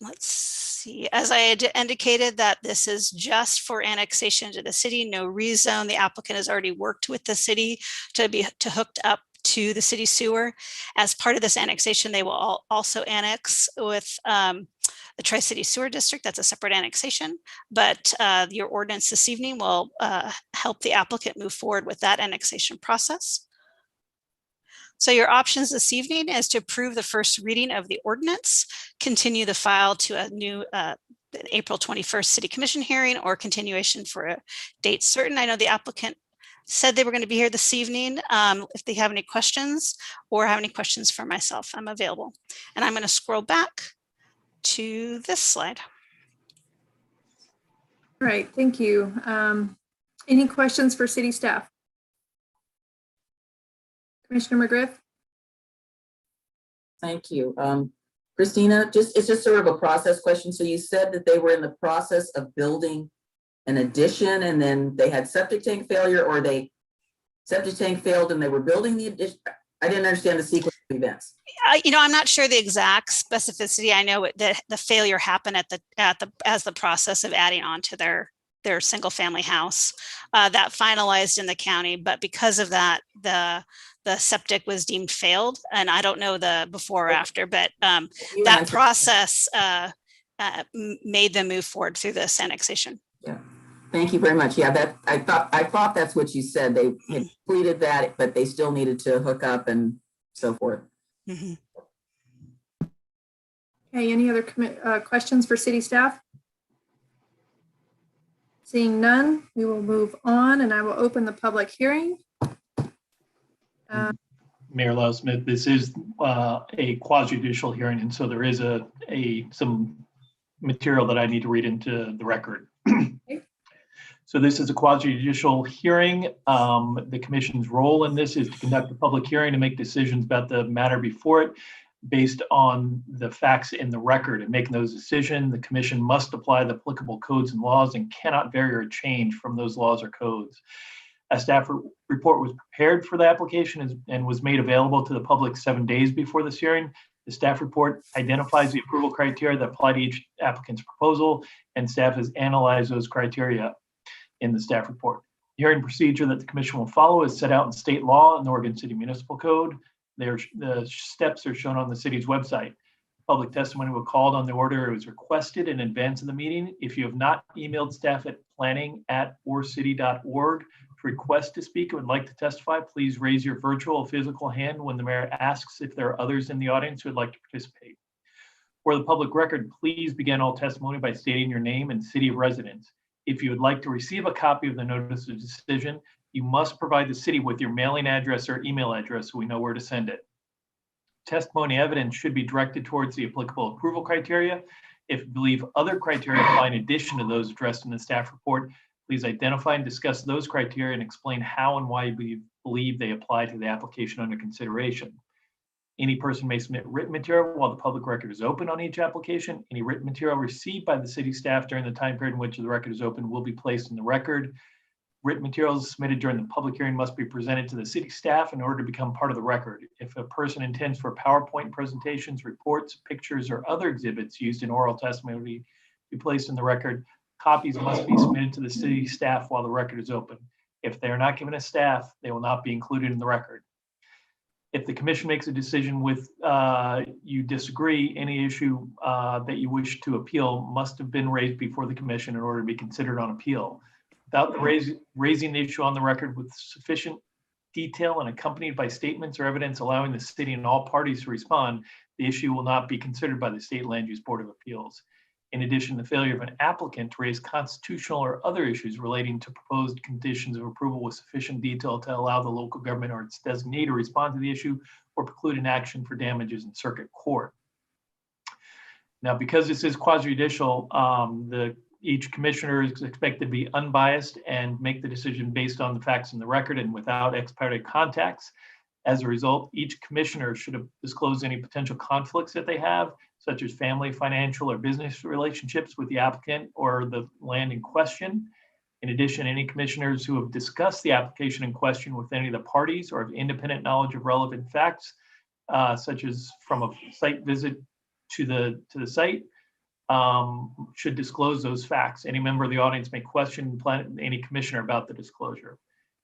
Let's see, as I had indicated that this is just for annexation to the city, no rezone. The applicant has already worked with the city to hooked up to the city sewer. As part of this annexation, they will also annex with the Tri-City Sewer District. That's a separate annexation, but your ordinance this evening will help the applicant move forward with that annexation process. So your options this evening is to approve the first reading of the ordinance, continue the file to a new April 21st City Commission hearing, or continuation for a date certain. I know the applicant said they were going to be here this evening. If they have any questions or have any questions for myself, I'm available. And I'm going to scroll back to this slide. All right, thank you. Any questions for city staff? Commissioner McGriff? Thank you. Christina, it's just sort of a process question. So you said that they were in the process of building an addition and then they had septic tank failure, or septic tank failed and they were building the addition. I didn't understand the sequence of events. I'm not sure the exact specificity. I know that the failure happened as the process of adding on to their single family house that finalized in the county, but because of that, the septic was deemed failed, and I don't know the before or after, but that process made them move forward through this annexation. Yeah, thank you very much. Yeah, I thought that's what you said. They had completed that, but they still needed to hook up and so forth. Mm-hmm. Okay, any other questions for city staff? Seeing none, we will move on, and I will open the public hearing. Mayor Lau Smith, this is a quasi-judicial hearing, and so there is some material that I need to read into the record. Okay. So this is a quasi-judicial hearing. The commission's role in this is to conduct a public hearing and make decisions about the matter before it based on the facts in the record. And making those decisions, the commission must apply the applicable codes and laws and cannot vary or change from those laws or codes. A staff report was prepared for the application and was made available to the public 7 days before this hearing. The staff report identifies the approval criteria that apply to each applicant's proposal, and staff has analyzed those criteria in the staff report. The hearing procedure that the commission will follow is set out in state law and the Oregon City Municipal Code. The steps are shown on the city's website. Public testimony was called on the order it was requested in advance of the meeting. If you have not emailed staff at planning@orcity.org to request to speak and would like to testify, please raise your virtual or physical hand when the mayor asks if there are others in the audience who would like to participate. For the public record, please begin all testimony by stating your name and city of residence. If you would like to receive a copy of the notice of decision, you must provide the city with your mailing address or email address so we know where to send it. Testimony evidence should be directed towards the applicable approval criteria. If you believe other criteria apply in addition to those addressed in the staff report, please identify and discuss those criteria and explain how and why you believe they apply to the application under consideration. Any person may submit written material while the public record is open on each application. Any written material received by the city staff during the time period in which the record is open will be placed in the record. Written materials submitted during the public hearing must be presented to the city staff in order to become part of the record. If a person intends for PowerPoint presentations, reports, pictures, or other exhibits used in oral testimony to be placed in the record, copies must be submitted to the city staff while the record is open. If they are not given to staff, they will not be included in the record. If the commission makes a decision with you disagree, any issue that you wish to appeal must have been raised before the commission in order to be considered on appeal. without raising the issue on the record with sufficient detail and accompanied by statements or evidence allowing the city and all parties to respond, the issue will not be considered by the State Land Use Board of Appeals. In addition, the failure of an applicant to raise constitutional or other issues relating to proposed conditions of approval with sufficient detail to allow the local government or its designee to respond to the issue or preclude an action for damages in circuit court. Now, because this is quasi-judicial, each commissioner is expected to be unbiased and make the decision based on the facts in the record and without ex parte contacts. As a result, each commissioner should disclose any potential conflicts that they have, such as family, financial, or business relationships with the applicant or the land in question. In addition, any commissioners who have discussed the application in question with any of the parties or have independent knowledge of relevant facts, such as from a site visit to the site, should disclose those facts. Any member of the audience may question any commissioner about the disclosure.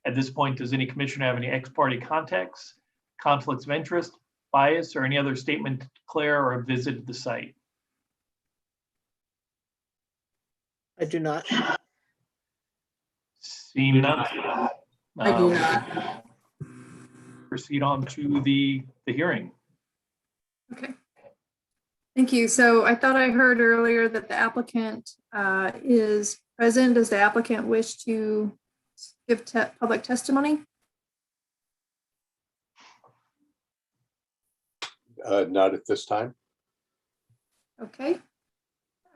At this point, does any commissioner have any ex parte contacts, conflicts of interest, bias, or any other statement to declare or have visited the site? I do not. Seeing none. I do not. Proceed on to the hearing. Okay. Thank you. So I thought I heard earlier that the applicant is present. Does the applicant wish to give public testimony? Not at this time. Okay.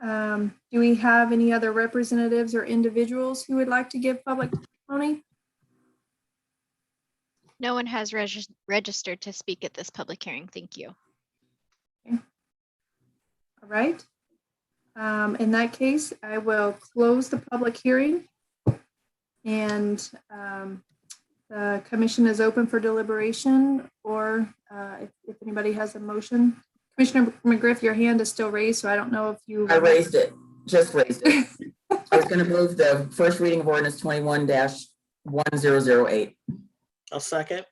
Do we have any other representatives or individuals who would like to give public testimony? No one has registered to speak at this public hearing. Thank you. Okay. All right. In that case, I will close the public hearing, and the commission is open for deliberation, or if anybody has a motion. Commissioner McGriff, your hand is still raised, so I don't know if you. I raised it, just raised it. I was going to move the first reading of ordinance 21-1008. I'll second.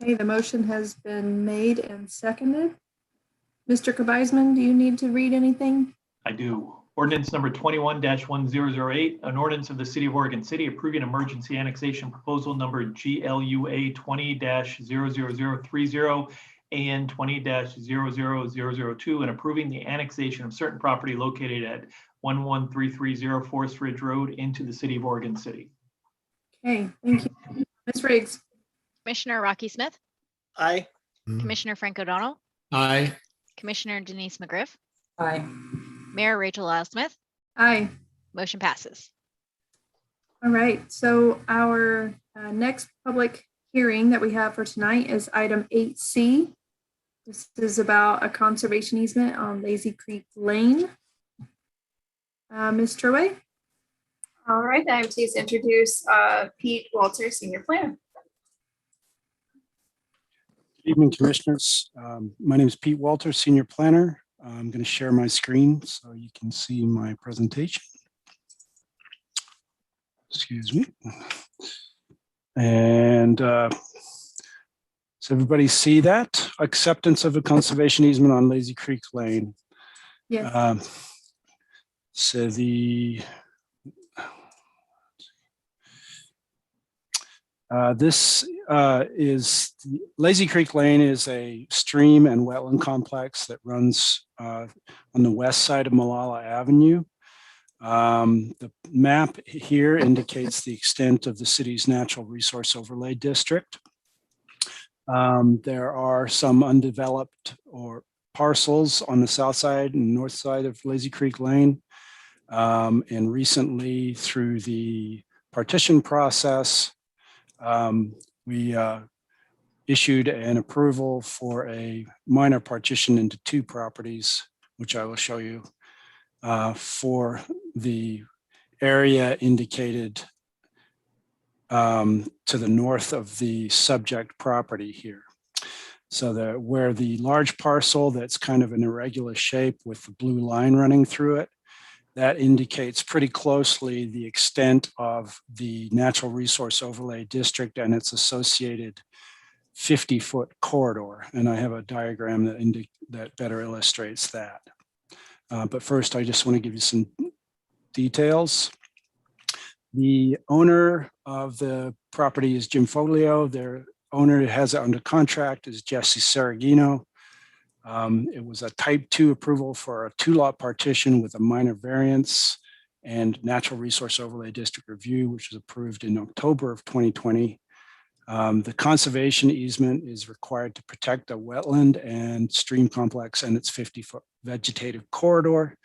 Okay, the motion has been made and seconded. Mr. Kabizman, do you need to read anything? I do. Ordinance number 21-1008, an ordinance of the City of Oregon City approving emergency annexation proposal number GLUA 20-00030 AN 20-00002 and approving the annexation of certain property located at 11330 Forest Ridge Road into the City of Oregon City. Okay, thank you. Ms. Riggs? Commissioner Rocky Smith, Aye. Commissioner Frank O'Donnell, Aye. Commissioner Denise McGriff, Aye. Mayor Rachel Lyle Smith. Aye. Motion passes. All right, so our next public hearing that we have for tonight is item 8C. This is about a conservation easement on Lazy Creek Lane. Ms. Turway? All right, I'm pleased to introduce Pete Walter, Senior Planner. Good evening, Commissioners. My name is Pete Walter, Senior Planner. I'm going to share my screen so you can see my presentation. Excuse me. And does everybody see that? Acceptance of a conservation easement on Lazy Creek Lane. Yes. So the this is Lazy Creek Lane is a stream and wetland complex that runs on the west side of Malala Avenue. The map here indicates the extent of the city's natural resource overlay district. There are some undeveloped or parcels on the south side and north side of Lazy Creek Lane. And recently, through the partition process, we issued an approval for a minor partition into two properties, which I will show you, for the area indicated to the north of the subject property here. So where the large parcel that's kind of an irregular shape with the blue line running through it, that indicates pretty closely the extent of the natural resource overlay district and its associated 50-foot corridor. And I have a diagram that better illustrates that. But first, I just want to give you some details. The owner of the property is Jim Foglio. Their owner has it under contract is Jesse Saragino. It was a type 2 approval for a 2-lot partition with a minor variance and natural resource overlay district review, which was approved in October of 2020. The conservation easement is required to protect a wetland and stream complex and its 50-foot vegetative corridor.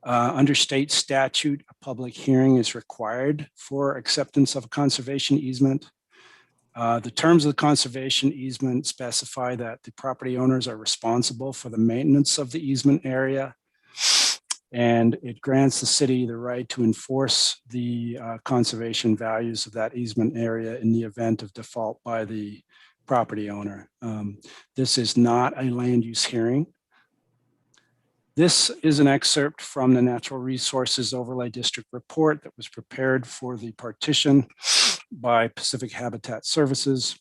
Under state statute, a public hearing is required for acceptance of a conservation easement. The terms of the conservation easement specify that the property owners are responsible for the maintenance of the easement area, and it grants the city the right to enforce the conservation values of that easement area in the event of default by the property owner. This is not a land use hearing. This is an excerpt from the Natural Resources Overlay District report that was prepared for the partition by Pacific Habitat Services.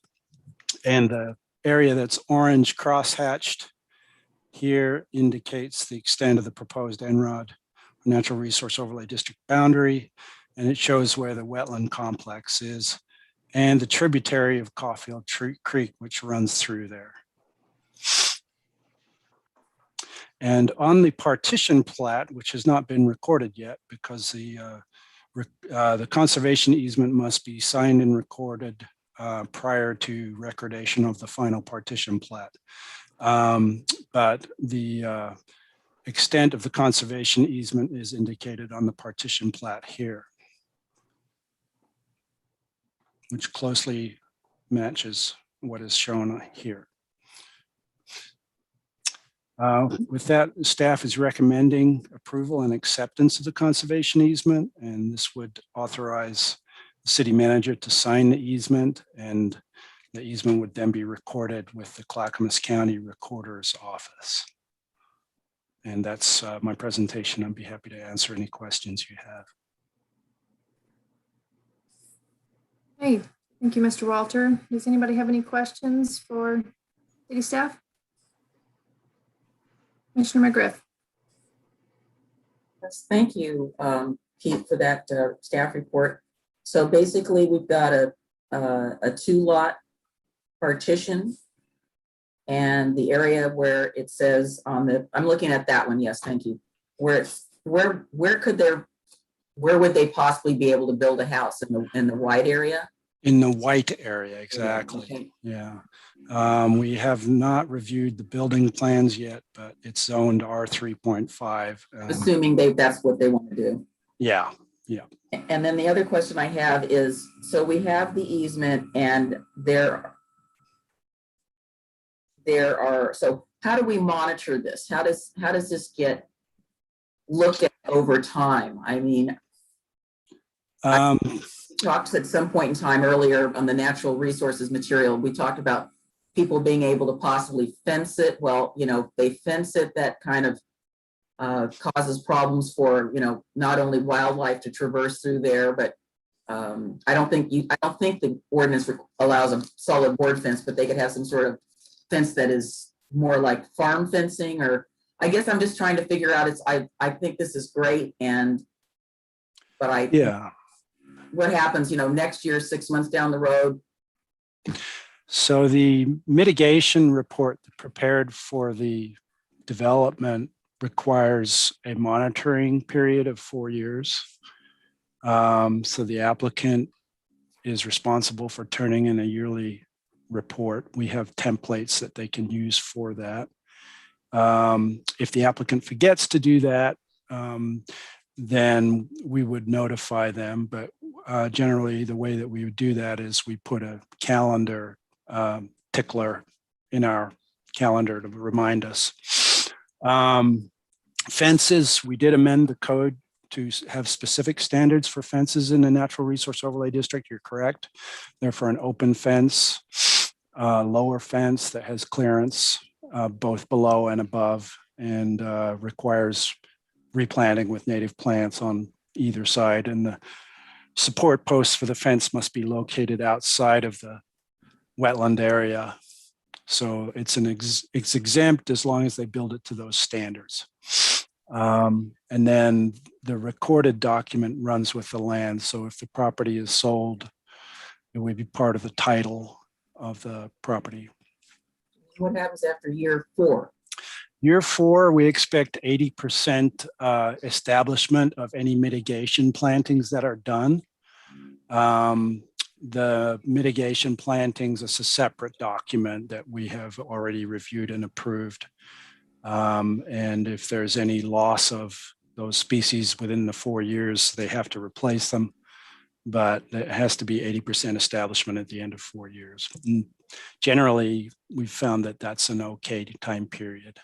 And the area that's orange crosshatched here indicates the extent of the proposed NROD, Natural Resource Overlay District boundary, and it shows where the wetland complex is and the tributary of Caulfield Creek, which runs through there. And on the partition plat, which has not been recorded yet because the conservation easement must be signed and recorded prior to recordation of the final partition plat. But the extent of the conservation easement is indicated on the partition plat here, which closely matches what is shown here. With that, staff is recommending approval and acceptance of the conservation easement, and this would authorize the city manager to sign the easement, and the easement would then be recorded with the Clackamas County Recorder's Office. And that's my presentation. I'd be happy to answer any questions you have. Hey, thank you, Mr. Walter. Does anybody have any questions for city staff? Commissioner McGriff. Yes, thank you, Keith, for that staff report. So basically, we've got a 2-lot partition, and the area where it says on the, I'm looking at that one. Yes, thank you. Where would they possibly be able to build a house in the white area? In the white area, exactly. Okay. Yeah. We have not reviewed the building plans yet, but it's zoned R3.5. Assuming that's what they want to do. Yeah, yeah. And then the other question I have is, so we have the easement and there are, so how do we monitor this? How does this get looked at over time? I mean, talked at some point in time earlier on the natural resources material, we talked about people being able to possibly fence it. Well, you know, they fence it, that kind of causes problems for, you know, not only wildlife to traverse through there, but I don't think the ordinance allows a solid board fence, but they could have some sort of fence that is more like farm fencing, or I guess I'm just trying to figure out, I think this is great, yeah. What happens, you know, next year, 6 months down the road? So the mitigation report prepared for the development requires a monitoring period of 4 years. So the applicant is responsible for turning in a yearly report. We have templates that they can use for that. If the applicant forgets to do that, then we would notify them. But generally, the way that we would do that is we put a calendar tickler in our calendar to remind us. Fences, we did amend the code to have specific standards for fences in the Natural Resource Overlay District. You're correct. They're for an open fence, lower fence that has clearance both below and above, and requires replanting with native plants on either side. And the support posts for the fence must be located outside of the wetland area. So it's exempt as long as they build it to those standards. And then the recorded document runs with the land. So if the property is sold, it would be part of the title of the property. What happens after year 4? Year 4, we expect 80% establishment of any mitigation plantings that are done. The mitigation plantings is a separate document that we have already reviewed and approved. And if there's any loss of those species within the 4 years, they have to replace them. But it has to be 80% establishment at the end of 4 years. And generally, we've found that that's an okay time period.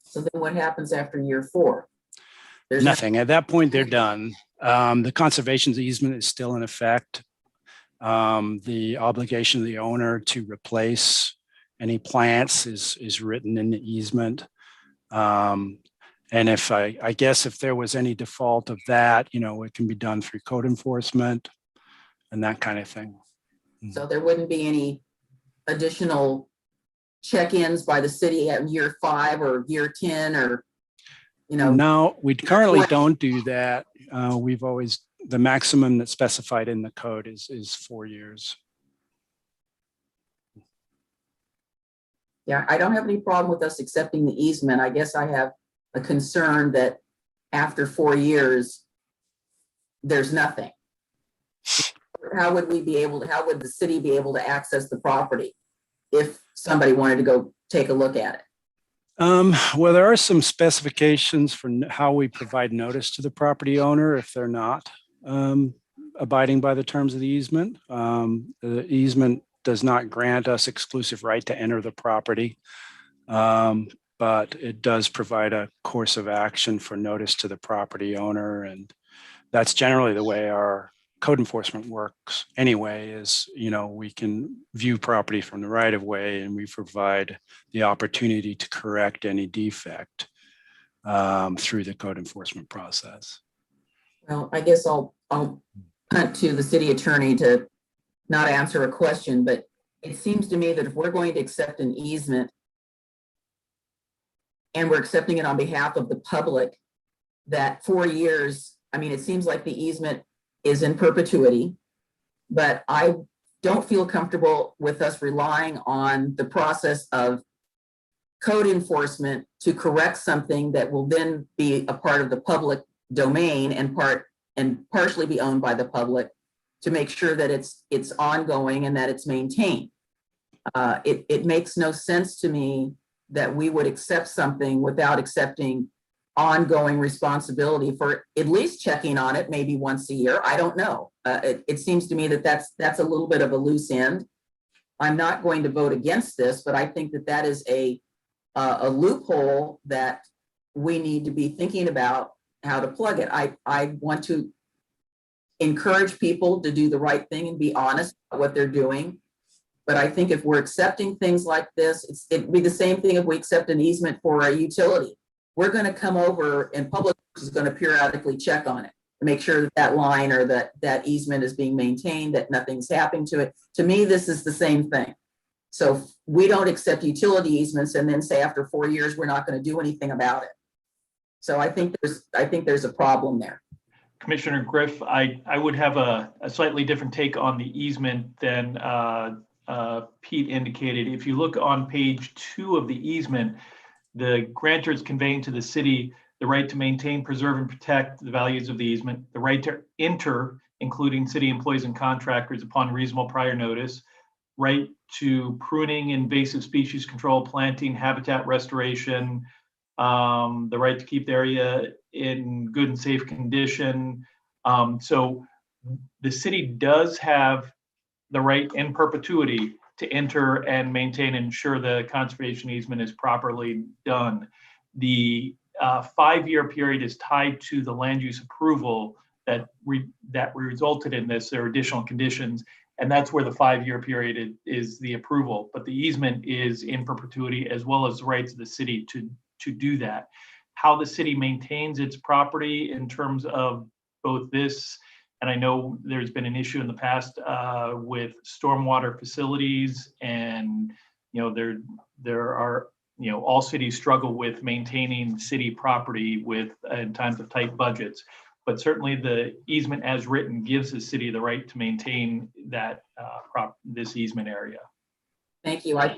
So then what happens after year 4? There's Nothing. At that point, they're done. The conservation easement is still in effect. The obligation of the owner to replace any plants is written in the easement. And if I guess if there was any default of that, it can be done through code enforcement and that kind of thing. So there wouldn't be any additional check-ins by the city at year 5 or year 10 or, No, we currently don't do that. We've always, the maximum that's specified in the code is 4 years. Yeah, I don't have any problem with us accepting the easement. I guess I have a concern that after 4 years, there's nothing. How would the city be able to access the property if somebody wanted to go take a look at it? Well, there are some specifications for how we provide notice to the property owner if they're not abiding by the terms of the easement. The easement does not grant us exclusive right to enter the property, but it does provide a course of action for notice to the property owner. And that's generally the way our code enforcement works anyway, is, we can view property from the right of way and we provide the opportunity to correct any defect through the code enforcement process. Well, I guess I'll hunt to the city attorney to not answer a question, but it seems to me that if we're going to accept an easement and we're accepting it on behalf of the public, that 4 years, it seems like the easement is in perpetuity, but I don't feel comfortable with us relying on the process of code enforcement to correct something that will then be a part of the public domain and partially be owned by the public, to make sure that it's ongoing and that it's maintained. It makes no sense to me that we would accept something without accepting ongoing responsibility for at least checking on it maybe once a year. I don't know. It seems to me that that's a little bit of a loose end. I'm not going to vote against this, but I think that is a loophole that we need to be thinking about how to plug it. I want to encourage people to do the right thing and be honest about what they're doing. But I think if we're accepting things like this, it'd be the same thing if we accept an easement for a utility. We're going to come over and Public Works is going to periodically check on it to make sure that line or that easement is being maintained, that nothing's happening to it. To me, this is the same thing. So we don't accept utility easements and then say after 4 years, we're not going to do anything about it. So I think there's a problem there. Commissioner Griff, I would have a slightly different take on the easement than Pete indicated. If you look on page 2 of the easement, the grantor is conveying to the city the right to maintain, preserve, and protect the values of the easement, the right to enter, including city employees and contractors upon reasonable prior notice, right to pruning, invasive species control, planting, habitat restoration, the right to keep the area in good and safe condition. So the city does have the right in perpetuity to enter and maintain and ensure the conservation easement is properly done. The 5-year period is tied to the land use approval that resulted in this. There are additional conditions, and that's where the 5-year period is the approval. But the easement is in perpetuity, as well as the rights of the city to do that. How the city maintains its property in terms of both this, and I know there's been an issue in the past with stormwater facilities, and there are all cities struggle with maintaining city property in times of tight budgets. But certainly the easement as written gives the city the right to maintain that this easement area. Thank you. I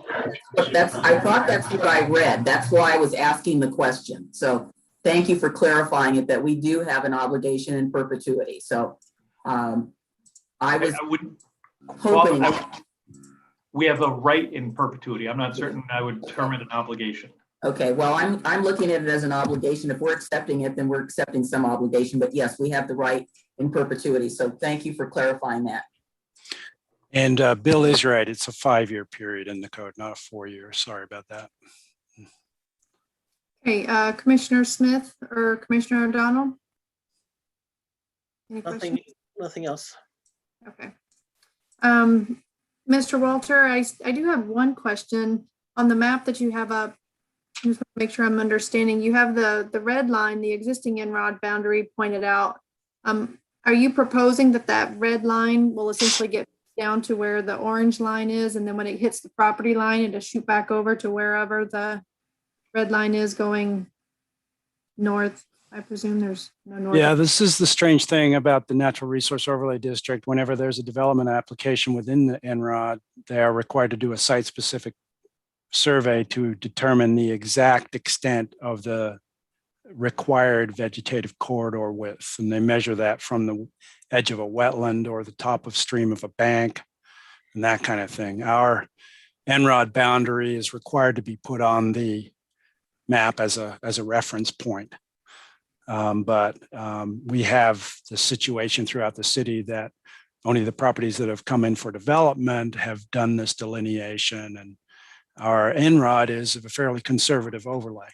thought that's what I read. That's why I was asking the question. So thank you for clarifying it, that we do have an obligation in perpetuity. So I was hoping. We have a right in perpetuity. I'm not certain I would term it an obligation. Okay, well, I'm looking at it as an obligation. If we're accepting it, then we're accepting some obligation. But yes, we have the right in perpetuity. So thank you for clarifying that. And Bill is right. It's a 5-year period in the code, not a 4-year. Sorry about that. Okay, Commissioner Smith or Commissioner O'Donnell? Any questions? Nothing else. Okay. Mr. Walter, I do have one question on the map that you have up. I just want to make sure I'm understanding. You have the red line, the existing in-rod boundary pointed out. Are you proposing that red line will essentially get down to where the orange line is, and then when it hits the property line, it'll shoot back over to wherever the red line is going north? I presume there's no north. Yeah, this is the strange thing about the Natural Resource Overlay District. Whenever there's a development application within the NROD, they are required to do a site-specific survey to determine the exact extent of the required vegetative corridor width. And they measure that from the edge of a wetland or the top of stream of a bank and that kind of thing. Our NROD boundary is required to be put on the map as a reference point. But we have the situation throughout the city that only the properties that have come in for development have done this delineation, and our NROD is of a fairly conservative overlay.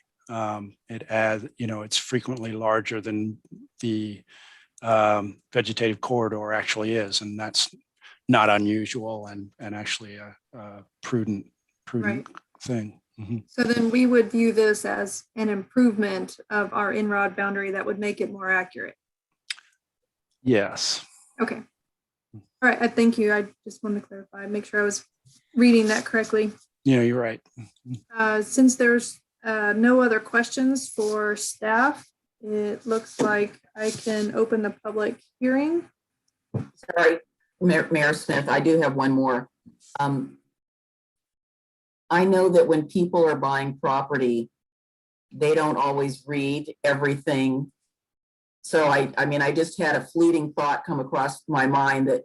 It's frequently larger than the vegetative corridor actually is, and that's not unusual and actually a prudent Right. thing. Mm-hmm. So then we would view this as an improvement of our in-rod boundary that would make it more accurate. Yes. Okay. All right. Thank you. I just wanted to clarify, make sure I was reading that correctly. Yeah, you're right. Since there's no other questions for staff, it looks like I can open the public hearing. Sorry, Mayor Smith, I do have one more. I know that when people are buying property, they don't always read everything. So I just had a fleeting thought come across my mind that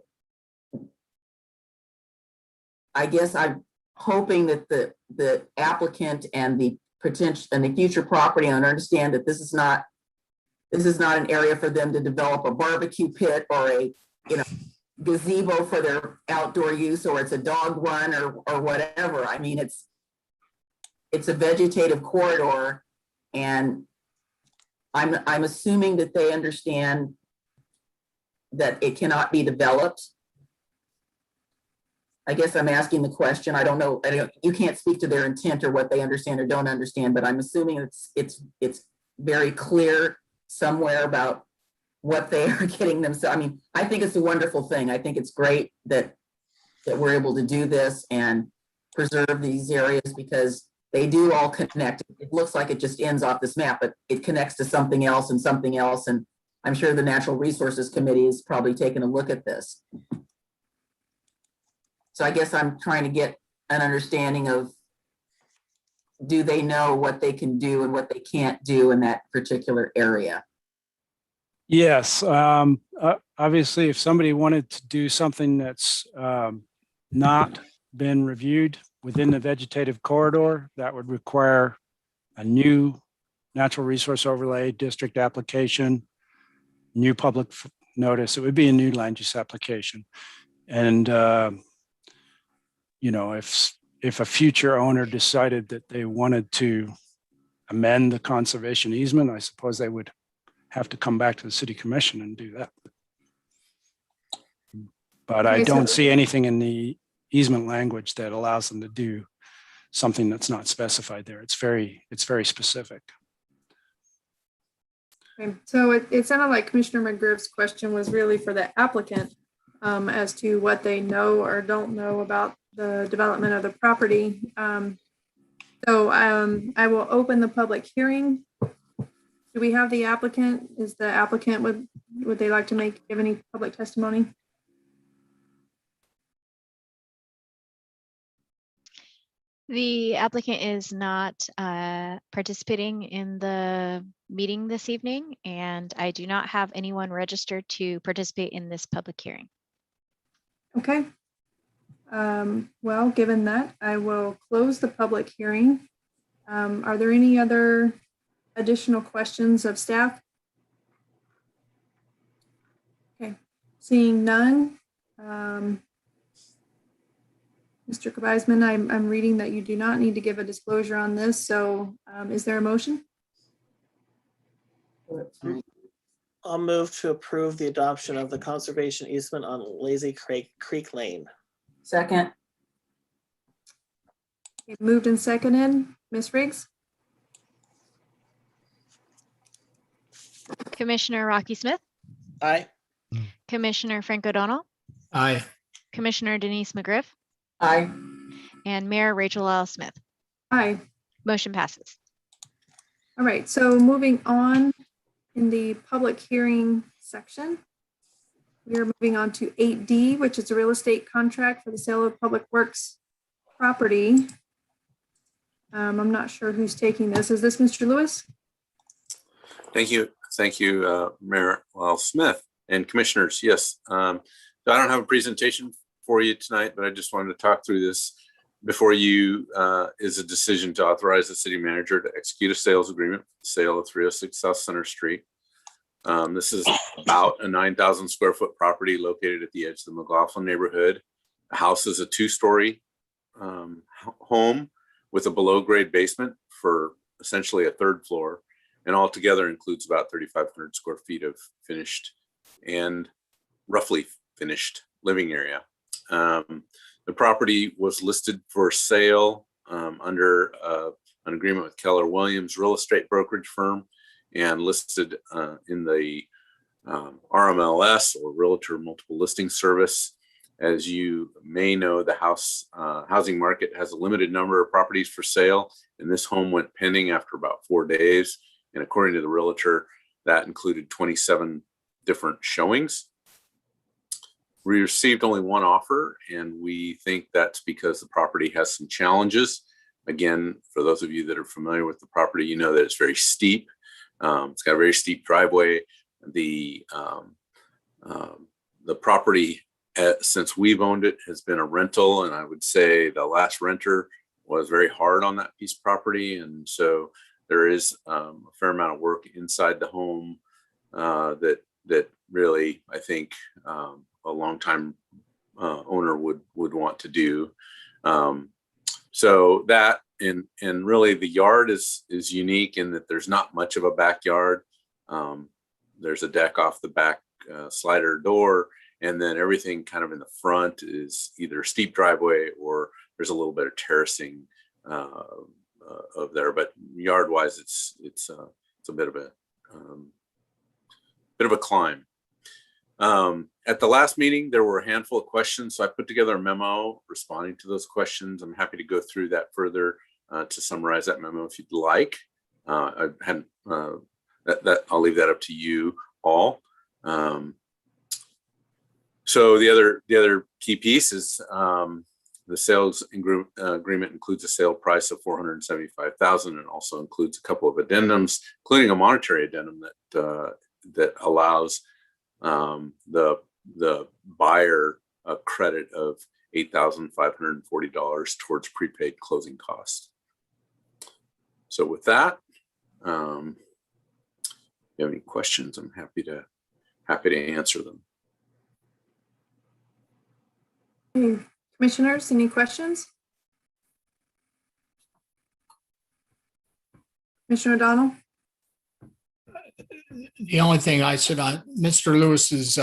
I guess I'm hoping that the applicant and the potential and the future property owner understand that this is not an area for them to develop a barbecue pit or a gazebo for their outdoor use, or it's a dog run or whatever. I mean, it's a vegetative corridor, and I'm assuming that they understand that it cannot be developed. I guess I'm asking the question. I don't know. You can't speak to their intent or what they understand or don't understand, but I'm assuming it's very clear somewhere about what they are getting themselves. I mean, I think it's a wonderful thing. I think it's great that we're able to do this and preserve these areas, because they do all connect. It looks like it just ends off this map, but it connects to something else and something else. And I'm sure the Natural Resources Committee is probably taking a look at this. So I guess I'm trying to get an understanding of, do they know what they can do and what they can't do in that particular area? Yes. Obviously, if somebody wanted to do something that's not been reviewed within the vegetative corridor, that would require a new Natural Resource Overlay District application, new public notice. It would be a new land use application. And, if a future owner decided that they wanted to amend the conservation easement, I suppose they would have to come back to the city commission and do that. But I don't see anything in the easement language that allows them to do something that's not specified there. It's very specific. Okay. So it sounded like Commissioner McGriff's question was really for the applicant as to what they know or don't know about the development of the property. So I will open the public hearing. Do we have the applicant? Is the applicant, would they like to give any public testimony? The applicant is not participating in the meeting this evening, and I do not have anyone registered to participate in this public hearing. Okay. Well, given that, I will close the public hearing. Are there any other additional questions of staff? Okay, seeing none. Mr. Kabizman, I'm reading that you do not need to give a disclosure on this. So is there a motion? I'll move to approve the adoption of the conservation easement on Lazy Creek Lane. Second. Okay, moved and seconded. Ms. Riggs? Commissioner Rocky Smith, Aye. Commissioner Frank O'Donnell, Aye. Commissioner Denise McGriff, Aye. and Mayor Rachel L. Smith. Aye. Motion passes. All right, so moving on in the public hearing section, we are moving on to 8D, which is a real estate contract for the sale of public works property. I'm not sure who's taking this. Is this Mr. Lewis? Thank you. Thank you, Mayor Smith and commissioners. Yes. So I don't have a presentation for you tonight, but I just wanted to talk through this. Before you is a decision to authorize the city manager to execute a sales agreement for the sale of 306 South Center Street. This is about a 9,000 square foot property located at the edge of the McLaughlin neighborhood. The house is a 2-story home with a below grade basement for essentially a 3rd floor, and altogether includes about 3,500 square feet of finished and roughly finished living area. The property was listed for sale under an agreement with Keller Williams real estate brokerage firm and listed in the RMLS, or Realtor Multiple Listing Service. As you may know, the housing market has a limited number of properties for sale, and this home went pending after about 4 days. And according to the realtor, that included 27 different showings. We received only one offer, and we think that's because the property has some challenges. Again, for those of you that are familiar with the property, you know that it's very steep. It's got a very steep driveway. The property, since we've owned it, has been a rental, and I would say the last renter was very hard on that piece of property, and so there is a fair amount of work inside the home that really, I think, a longtime owner would want to do. So that, and really the yard is unique in that there's not much of a backyard. There's a deck off the back slider door, and then everything kind of in the front is either steep driveway or there's a little bit of terracing of there. But yard wise, it's a bit of a climb. At the last meeting, there were a handful of questions, so I put together a memo responding to those questions. I'm happy to go through that further to summarize that memo if you'd like. I'll leave that up to you all. So the other key piece is the sales agreement includes a sale price of $475,000 and also includes a couple of addendums, including a monetary addendum that allows the buyer a credit of $8,540 towards prepaid closing costs. So with that, if you have any questions, I'm happy to answer them. Okay. Commissioners, any questions? Commissioner O'Donnell? The only thing I said on Mr. Lewis's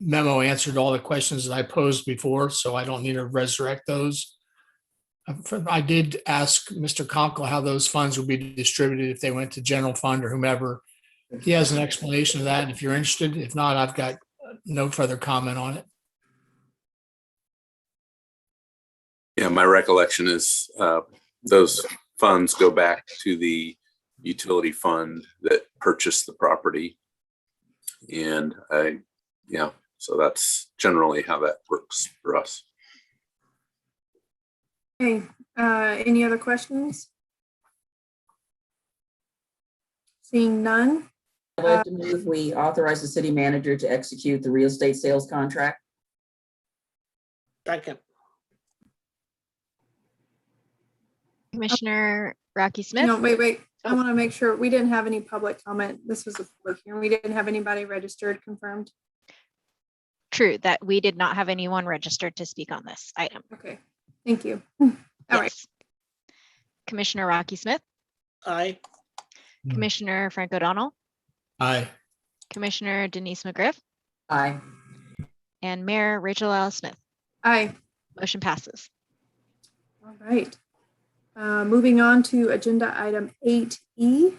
memo answered all the questions that I posed before, so I don't need to resurrect those. I did ask Mr. Conkle how those funds would be distributed if they went to general fund or whomever. He has an explanation of that if you're interested. If not, I've got no further comment on it. Yeah, my recollection is those funds go back to the utility fund that purchased the property. And yeah, so that's generally how that works for us. Okay, any other questions? Seeing none, I'd like to move we authorize the city manager to execute the real estate sales contract. Second. Commissioner Rocky Smith. no, wait. I want to make sure we didn't have any public comment. This was a public hearing. We didn't have anybody registered, confirmed. True that we did not have anyone registered to speak on this item. Okay, thank you. All right. Yes. Commissioner Rocky Smith, Aye. Commissioner Frank O'Donnell, Aye. Commissioner Denise McGriff, Aye. and Mayor Rachel L. Smith. Aye. Motion passes. All right. Moving on to agenda item 8E.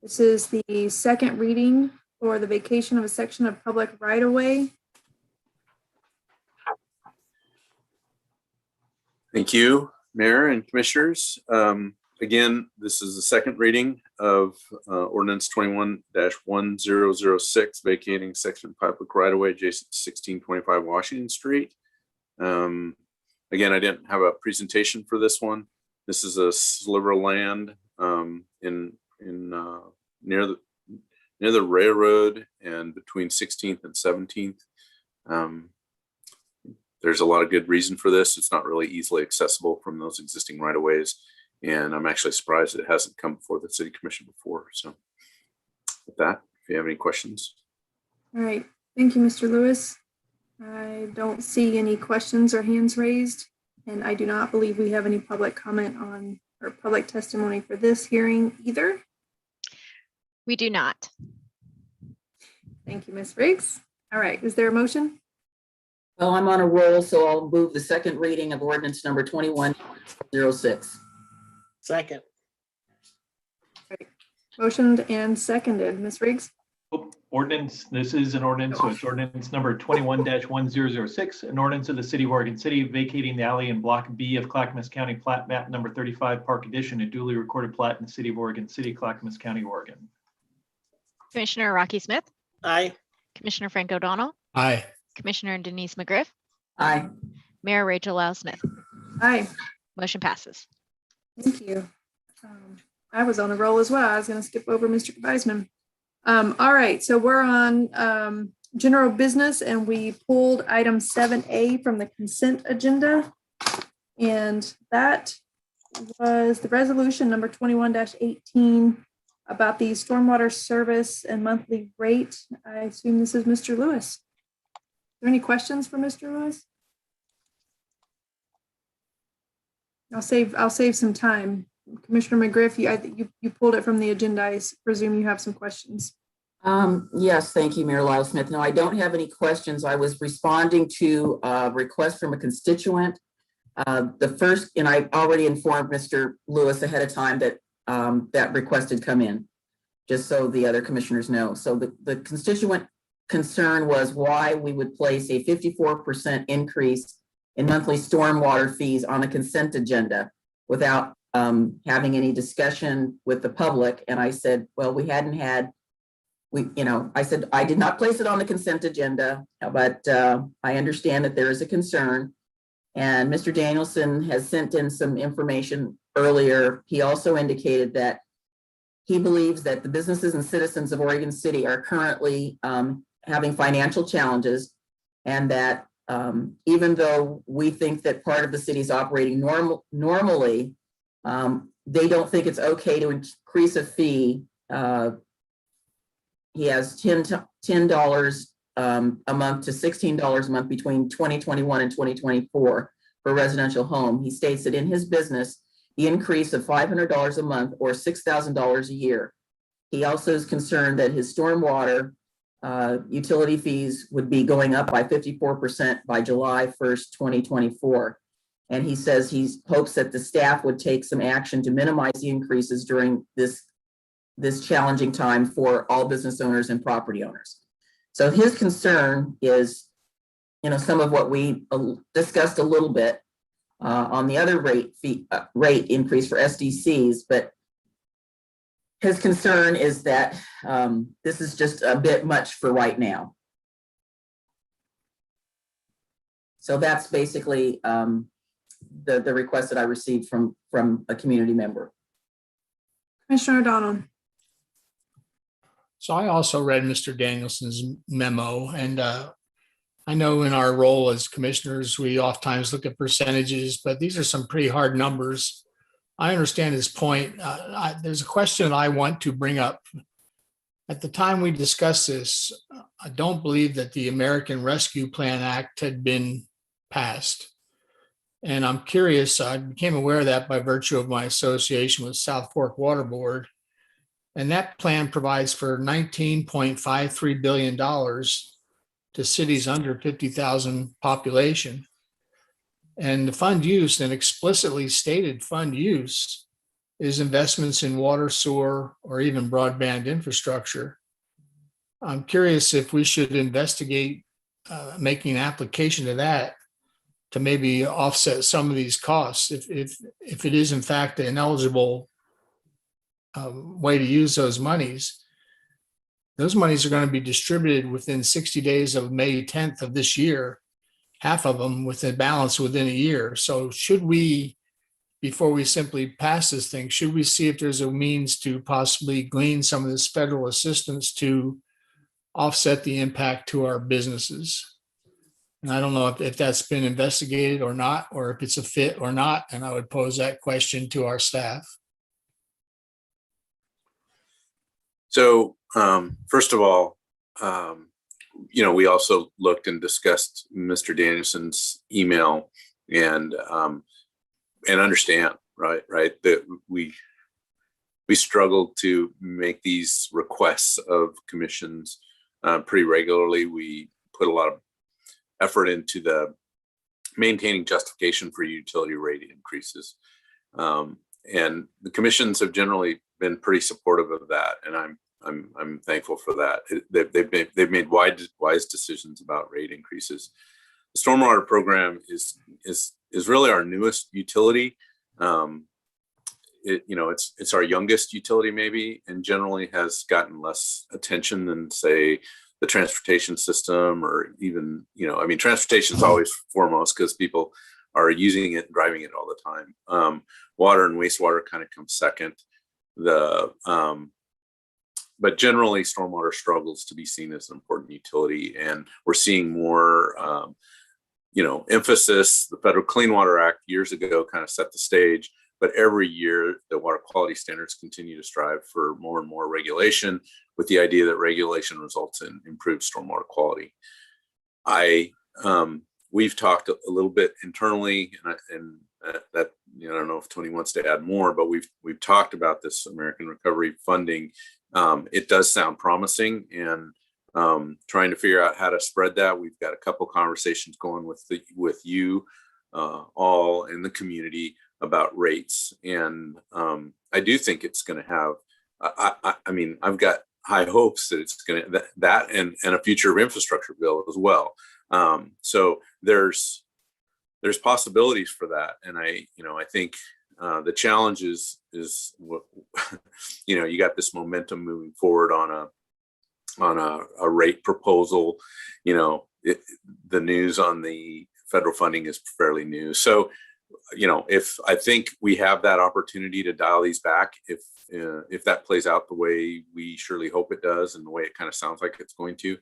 This is the second reading for the vacation of a section of public right-of-way. Thank you, Mayor and Commissioners. Again, this is the second reading of Ordinance 21-1006, vacating section of public right-of-way adjacent to 1625 Washington Street. Again, I didn't have a presentation for this one. This is a sliver of land near the railroad and between 16th and 17th. There's a lot of good reason for this. It's not really easily accessible from those existing right-of-ways. And I'm actually surprised it hasn't come before the City Commission before. So with that, if you have any questions. All right. Thank you, Mr. Lewis. I don't see any questions or hands raised, and I do not believe we have any public comment on or public testimony for this hearing either. We do not. Thank you, Ms. Riggs. All right. Is there a motion? Well, I'm on a roll, so I'll move the second reading of ordinance number 2106. Second. Motioned and seconded. Ms. Riggs? Ordinance, this is an ordinance, so it's ordinance number 21-1006, an ordinance of the City of Oregon City vacating the alley in Block B of Clackamas County Plat Map number 35 Park Addition, a duly recorded plat in the City of Oregon City, Clackamas County, Oregon. Commissioner Rocky Smith, Aye. Commissioner Frank O'Donnell, Aye. Commissioner Denise McGriff, Aye. Mayor Rachel L. Smith. Aye. Motion passes. Thank you. I was on a roll as well. I was going to skip over Mr. Weisman. All right, so we're on general business, and we pulled item 7A from the consent agenda. And that was the resolution number 21-18 about the stormwater service and monthly rate. I assume this is Mr. Lewis. Are there any questions for Mr. Lewis? I'll save some time. Commissioner McGriff, you pulled it from the agenda. I presume you have some questions. Yes, thank you, Mayor Lyle Smith. No, I don't have any questions. I was responding to a request from a constituent. The first, and I already informed Mr. Lewis ahead of time that that request had come in, just so the other commissioners know. So the constituent concern was why we would place a 54% increase in monthly stormwater fees on a consent agenda without having any discussion with the public. And I said, well, I said, I did not place it on the consent agenda, but I understand that there is a concern. And Mr. Danielson has sent in some information earlier. He also indicated that he believes that the businesses and citizens of Oregon City are currently having financial challenges, and that even though we think that part of the city is operating normally, they don't think it's okay to increase a fee. He has $10 a month to $16 a month between 2021 and 2024 for a residential home. He states that in his business, the increase of $500 a month or $6,000 a year. He also is concerned that his stormwater utility fees would be going up by 54% by July 1st, 2024. And he says he hopes that the staff would take some action to minimize the increases during this challenging time for all business owners and property owners. So his concern is, some of what we discussed a little bit, on the other rate increase for SDCs, but his concern is that this is just a bit much for right now. So that's basically the request that I received from a community member. Commissioner O'Donnell. So I also read Mr. Danielson's memo, and I know in our role as commissioners, we oftentimes look at percentages, but these are some pretty hard numbers. I understand his point. There's a question that I want to bring up. At the time we discussed this, I don't believe that the American Rescue Plan Act had been passed. And I'm curious, I became aware of that by virtue of my association with South Fork Water Board. And that plan provides for $19.53 billion to cities under 50,000 population. And the fund use, and explicitly stated fund use, is investments in water, sewer, or even broadband infrastructure. I'm curious if we should investigate making an application to that to maybe offset some of these costs. If it is in fact an eligible way to use those monies are going to be distributed within 60 days of May 10th of this year, half of them with a balance within a year. So should we, before we simply pass this thing, should we see if there's a means to possibly glean some of this federal assistance to offset the impact to our businesses? And I don't know if that's been investigated or not, or if it's a fit or not. And I would pose that question to our staff. So first of all, we also looked and discussed Mr. Danielson's email and understand, right, that we struggled to make these requests of commissions pretty regularly. We put a lot of effort into the maintaining justification for utility rate increases. And the commissions have generally been pretty supportive of that, and I'm thankful for that. They've made wise decisions about rate increases. The stormwater program is really our newest utility. It's our youngest utility maybe, and generally has gotten less attention than, say, the transportation system, or even, transportation is always foremost because people are using it and driving it all the time. Water and wastewater kind of come second. But generally, stormwater struggles to be seen as an important utility, and we're seeing more, emphasis. The Federal Clean Water Act years ago kind of set the stage, but every year the water quality standards continue to strive for more and more regulation, with the idea that regulation results in improved stormwater quality. We've talked a little bit internally, and that I don't know if Tony wants to add more, but we've talked about this American Recovery funding. It does sound promising, and trying to figure out how to spread that. We've got a couple conversations going with you all in the community about rates, and I do think it's going to have. I've got high hopes that it's going to that and a future infrastructure bill as well. So there's possibilities for that, and I think the challenge is what you got this momentum moving forward on a rate proposal. The news on the federal funding is fairly new, so if I think we have that opportunity to dial these back, if that plays out the way we surely hope it does, and the way it kind of sounds like it's going to.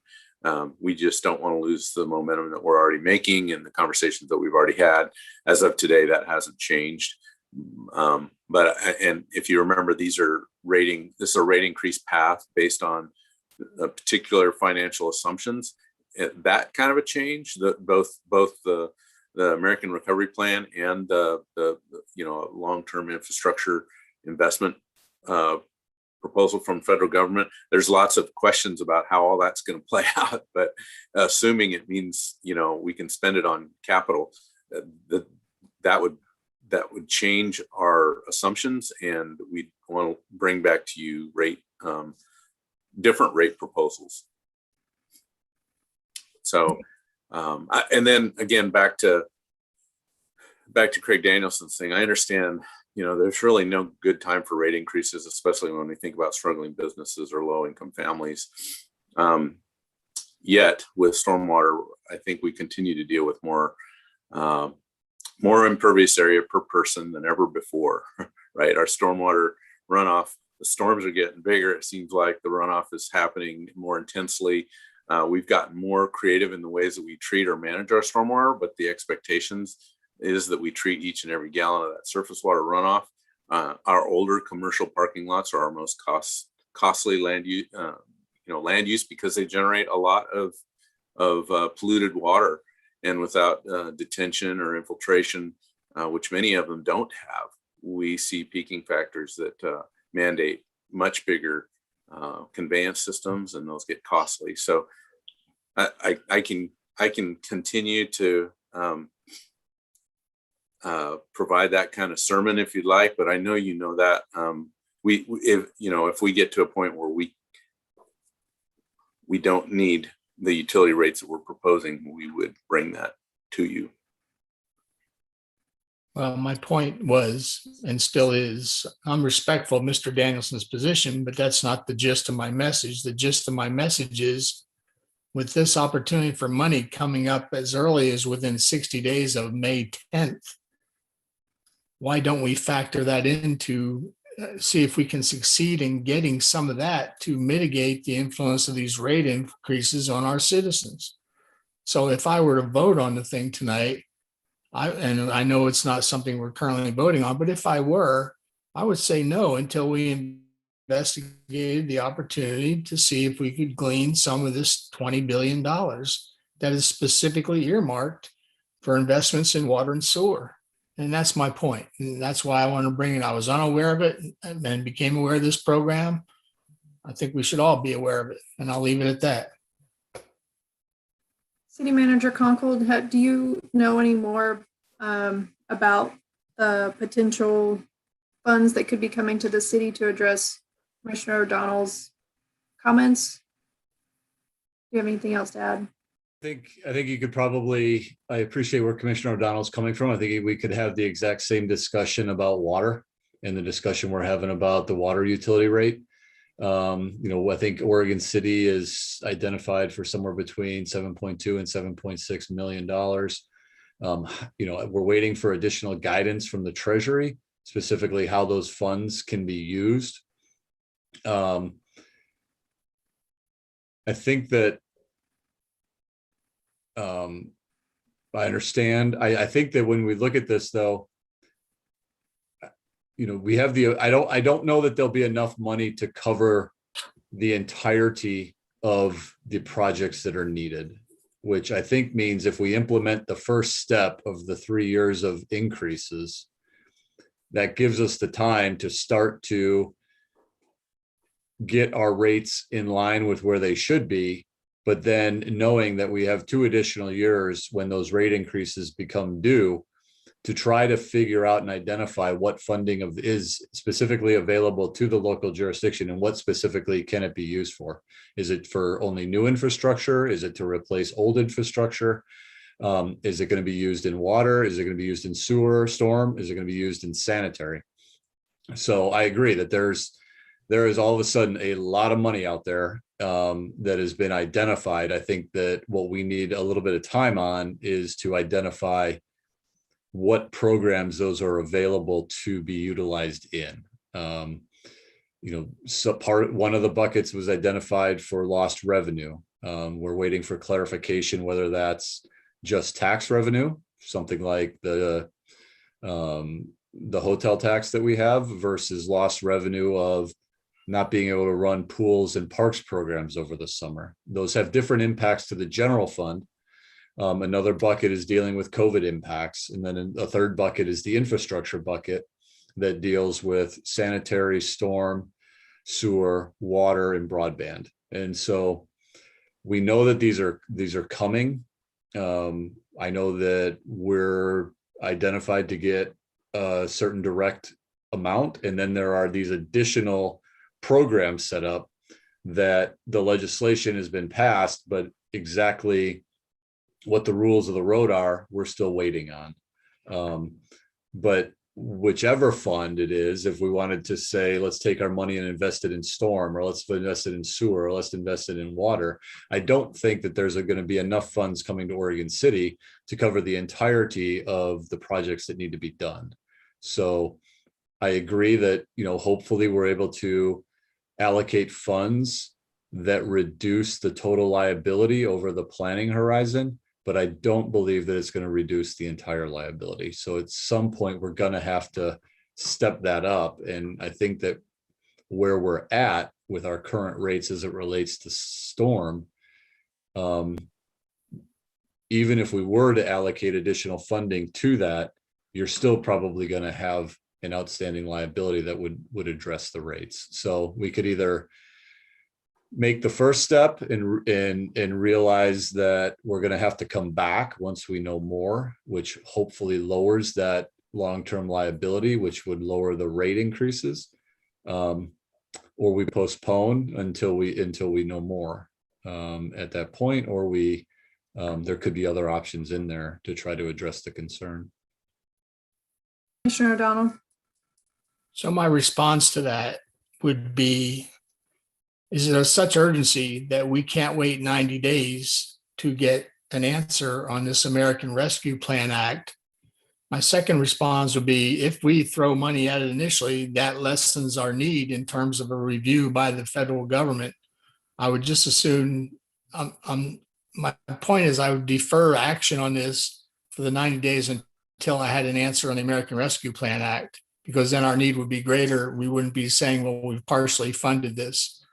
We just don't want to lose the momentum that we're already making and the conversations that we've already had. As of today, that hasn't changed. But if you remember, this is a rate increase path based on particular financial assumptions. That kind of a change, both the American Recovery Plan and the long-term infrastructure investment proposal from federal government. There's lots of questions about how all that's going to play out, but assuming it means we can spend it on capital, that would change our assumptions, and we want to bring back to you different rate proposals. So and then again, back to back to Craig Danielson's thing, I understand, there's really no good time for rate increases, especially when we think about struggling businesses or low income families. Yet with stormwater, I think we continue to deal with more impervious area per person than ever before, right? Our stormwater runoff, the storms are getting bigger. It seems like the runoff is happening more intensely. We've gotten more creative in the ways that we treat or manage our stormwater, but the expectations is that we treat each and every gallon of that surface water runoff. Our older commercial parking lots are our most costly land use because they generate a lot of polluted water, and without detention or infiltration, which many of them don't have, we see peaking factors that mandate much bigger conveyance systems, and those get costly. So I can continue to provide that kind of sermon if you'd like, but I know that if we get to a point where we don't need the utility rates that we're proposing, we would bring that to you. Well, my point was, and still is, I'm respectful of Mr. Danielson's position, but that's not the gist of my message. The gist of my message is, with this opportunity for money coming up as early as within 60 days of May 10th, why don't we factor that into, see if we can succeed in getting some of that to mitigate the influence of these rate increases on our citizens? So if I were to vote on the thing tonight, and I know it's not something we're currently voting on, but if I were, I would say no until we investigated the opportunity to see if we could glean some of this $20 billion that is specifically earmarked for investments in water and sewer. And that's my point. And that's why I want to bring it. I was unaware of it and then became aware of this program. I think we should all be aware of it, and I'll leave it at that. City Manager Conklin, do you know any more about the potential funds that could be coming to the city to address Commissioner O'Donnell's comments? Do you have anything else to add? I think you could probably, I appreciate where Commissioner O'Donnell's coming from. I think we could have the exact same discussion about water and the discussion we're having about the water utility rate. I think Oregon City is identified for somewhere between 7.2 and $7.6 million. We're waiting for additional guidance from the Treasury, specifically how those funds can be used. I think that I understand. I think that when we look at this, though, we have I don't know that there'll be enough money to cover the entirety of the projects that are needed, which I think means if we implement the first step of the 3 years of increases, that gives us the time to start to get our rates in line with where they should be. But then knowing that we have 2 additional years when those rate increases become due, to try to figure out and identify what funding is specifically available to the local jurisdiction and what specifically can it be used for. Is it for only new infrastructure? Is it to replace old infrastructure? Is it going to be used in water? Is it going to be used in sewer, storm? Is it going to be used in sanitary? So I agree that there is all of a sudden a lot of money out there that has been identified. I think that what we need a little bit of time on is to identify what programs those are available to be utilized in. So one of the buckets was identified for lost revenue. We're waiting for clarification whether that's just tax revenue, something like the hotel tax that we have, versus lost revenue of not being able to run pools and parks programs over the summer. Those have different impacts to the general fund. Another bucket is dealing with COVID impacts. And then a third bucket is the infrastructure bucket that deals with sanitary, storm, sewer, water, and broadband. And so we know that these are coming. I know that we're identified to get a certain direct amount. And then there are these additional programs set up that the legislation has been passed, but exactly what the rules of the road are, we're still waiting on. But whichever fund it is, if we wanted to say, let's take our money and invest it in storm, or let's invest it in sewer, or let's invest it in water, I don't think that there's going to be enough funds coming to Oregon City to cover the entirety of the projects that need to be done. So I agree that, hopefully we're able to allocate funds that reduce the total liability over the planning horizon, but I don't believe that it's going to reduce the entire liability. So at some point, we're going to have to step that up. And I think that where we're at with our current rates as it relates to storm, even if we were to allocate additional funding to that, you're still probably going to have an outstanding liability that would address the rates. So we could either make the first step and realize that we're going to have to come back once we know more, which hopefully lowers that long-term liability, which would lower the rate increases, or we postpone until we know more at that point, or there could be other options in there to try to address the concern. Commissioner O'Donnell. So my response to that would be, is it of such urgency that we can't wait 90 days to get an answer on this American Rescue Plan Act? My second response would be, if we throw money at it initially, that lessens our need in terms of a review by the federal government. I would just assume, my point is I would defer action on this for the 90 days until I had an answer on the American Rescue Plan Act, because then our need would be greater. We wouldn't be saying, well, we've partially funded this.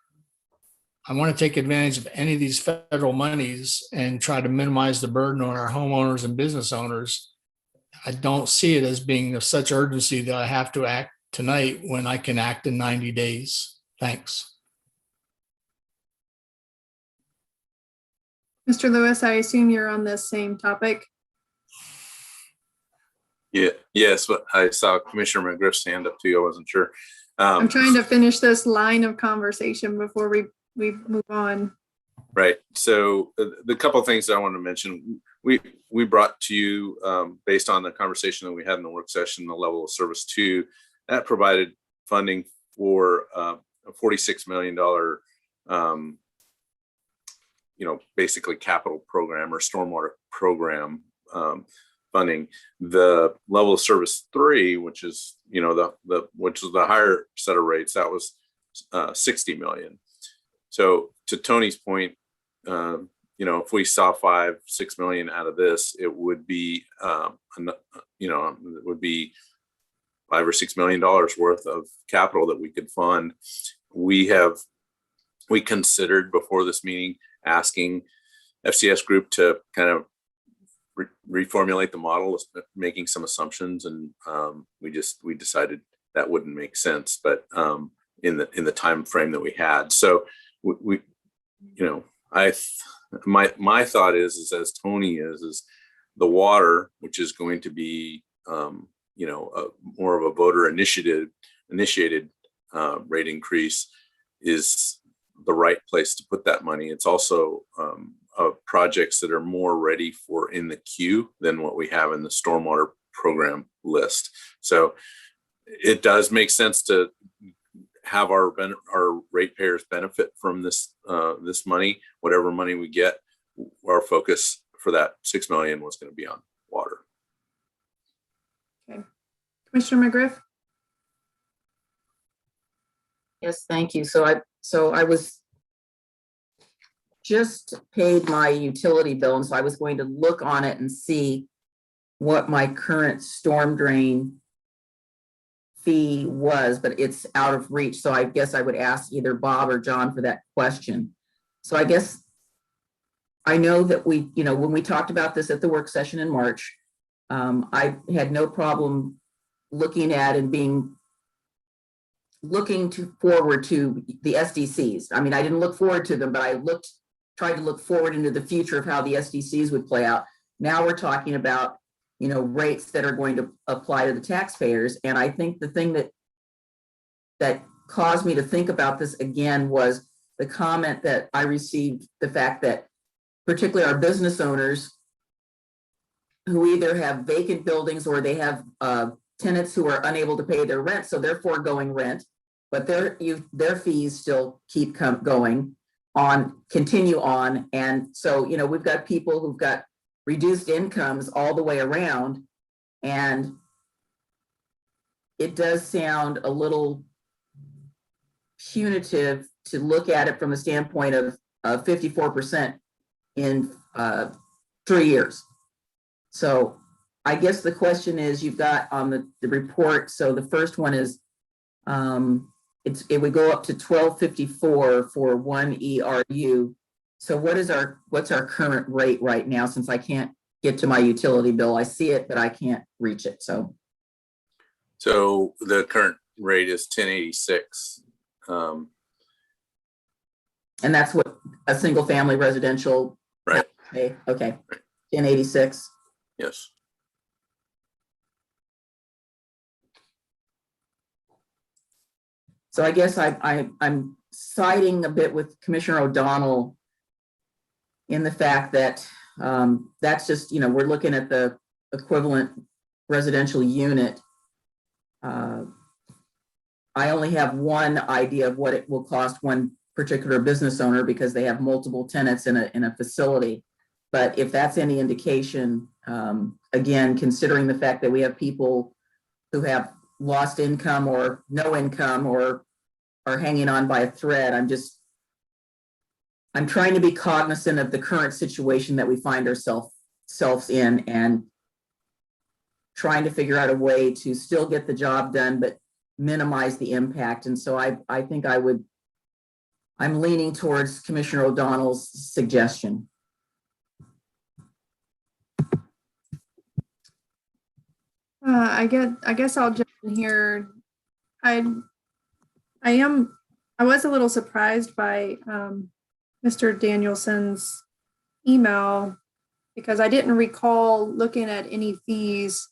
I want to take advantage of any of these federal monies and try to minimize the burden on our homeowners and business owners. I don't see it as being of such urgency that I have to act tonight when I can act in 90 days. Thanks. Mr. Lewis, I assume you're on this same topic. Yeah, yes, but I saw Commissioner McGriff's hand up too. I wasn't sure. I'm trying to finish this line of conversation before we move on. Right. So the couple of things that I want to mention, we brought to you based on the conversation that we had in the work session, the level of service 2, that provided funding for a $46 million, basically capital program or stormwater program funding. The level of service 3, which is, which was the higher set of rates, that was 60 million. So to Tony's point, if we saw $5-6 million out of this, it would be, it would be $5 or $6 million worth of capital that we could fund. We considered before this meeting asking FCS Group to kind of reformulate the model, making some assumptions, and we decided that wouldn't make sense, but in the time frame that we had. So my thought is as Tony is the water, which is going to be more of a voter initiated rate increase, is the right place to put that money. It's also projects that are more ready for in the queue than what we have in the stormwater program list. So it does make sense to have our ratepayers benefit from this money. Whatever money we get, our focus for that $6 million was going to be on water. Okay, Commissioner McGriff. Yes, thank you. So I was just paid my utility bill, and so I was going to look on it and see what my current storm drain fee was, but it's out of reach. So I guess I would ask either Bob or John for that question. So I guess I know that when we talked about this at the work session in March, I had no problem looking at and looking forward to the SDCs. I mean, I didn't look forward to them, but I tried to look forward into the future of how the SDCs would play out. Now we're talking about rates that are going to apply to the taxpayers. And I think the thing that caused me to think about this again was the comment that I received, the fact that particularly our business owners who either have vacant buildings or they have tenants who are unable to pay their rent, so they're foregoing rent, but their fees still keep going on, continue on. And so, you know, we've got people who've got reduced incomes all the way around. And it does sound a little punitive to look at it from the standpoint of 54% in 3 years. So I guess the question is, you've got on the report, so the first one is, it would go up to 1254 for 1 ERU. So what's our current rate right now, since I can't get to my utility bill? I see it, but I can't reach it, so. So the current rate is 1086. And that's what a single family residential. Right. Okay, 1086. Yes. So I guess I'm siding a bit with Commissioner O'Donnell in the fact that that's just, you know, we're looking at the equivalent residential unit. I only have one idea of what it will cost one particular business owner because they have multiple tenants in a facility. But if that's any indication, again, considering the fact that we have people who have lost income or no income or are hanging on by a thread, I'm trying to be cognizant of the current situation that we find ourselves in, and trying to figure out a way to still get the job done, but minimize the impact. And so I think I'm leaning towards Commissioner O'Donnell's suggestion. I guess I'll jump in here. I was a little surprised by Mr. Danielson's email, because I didn't recall looking at any fees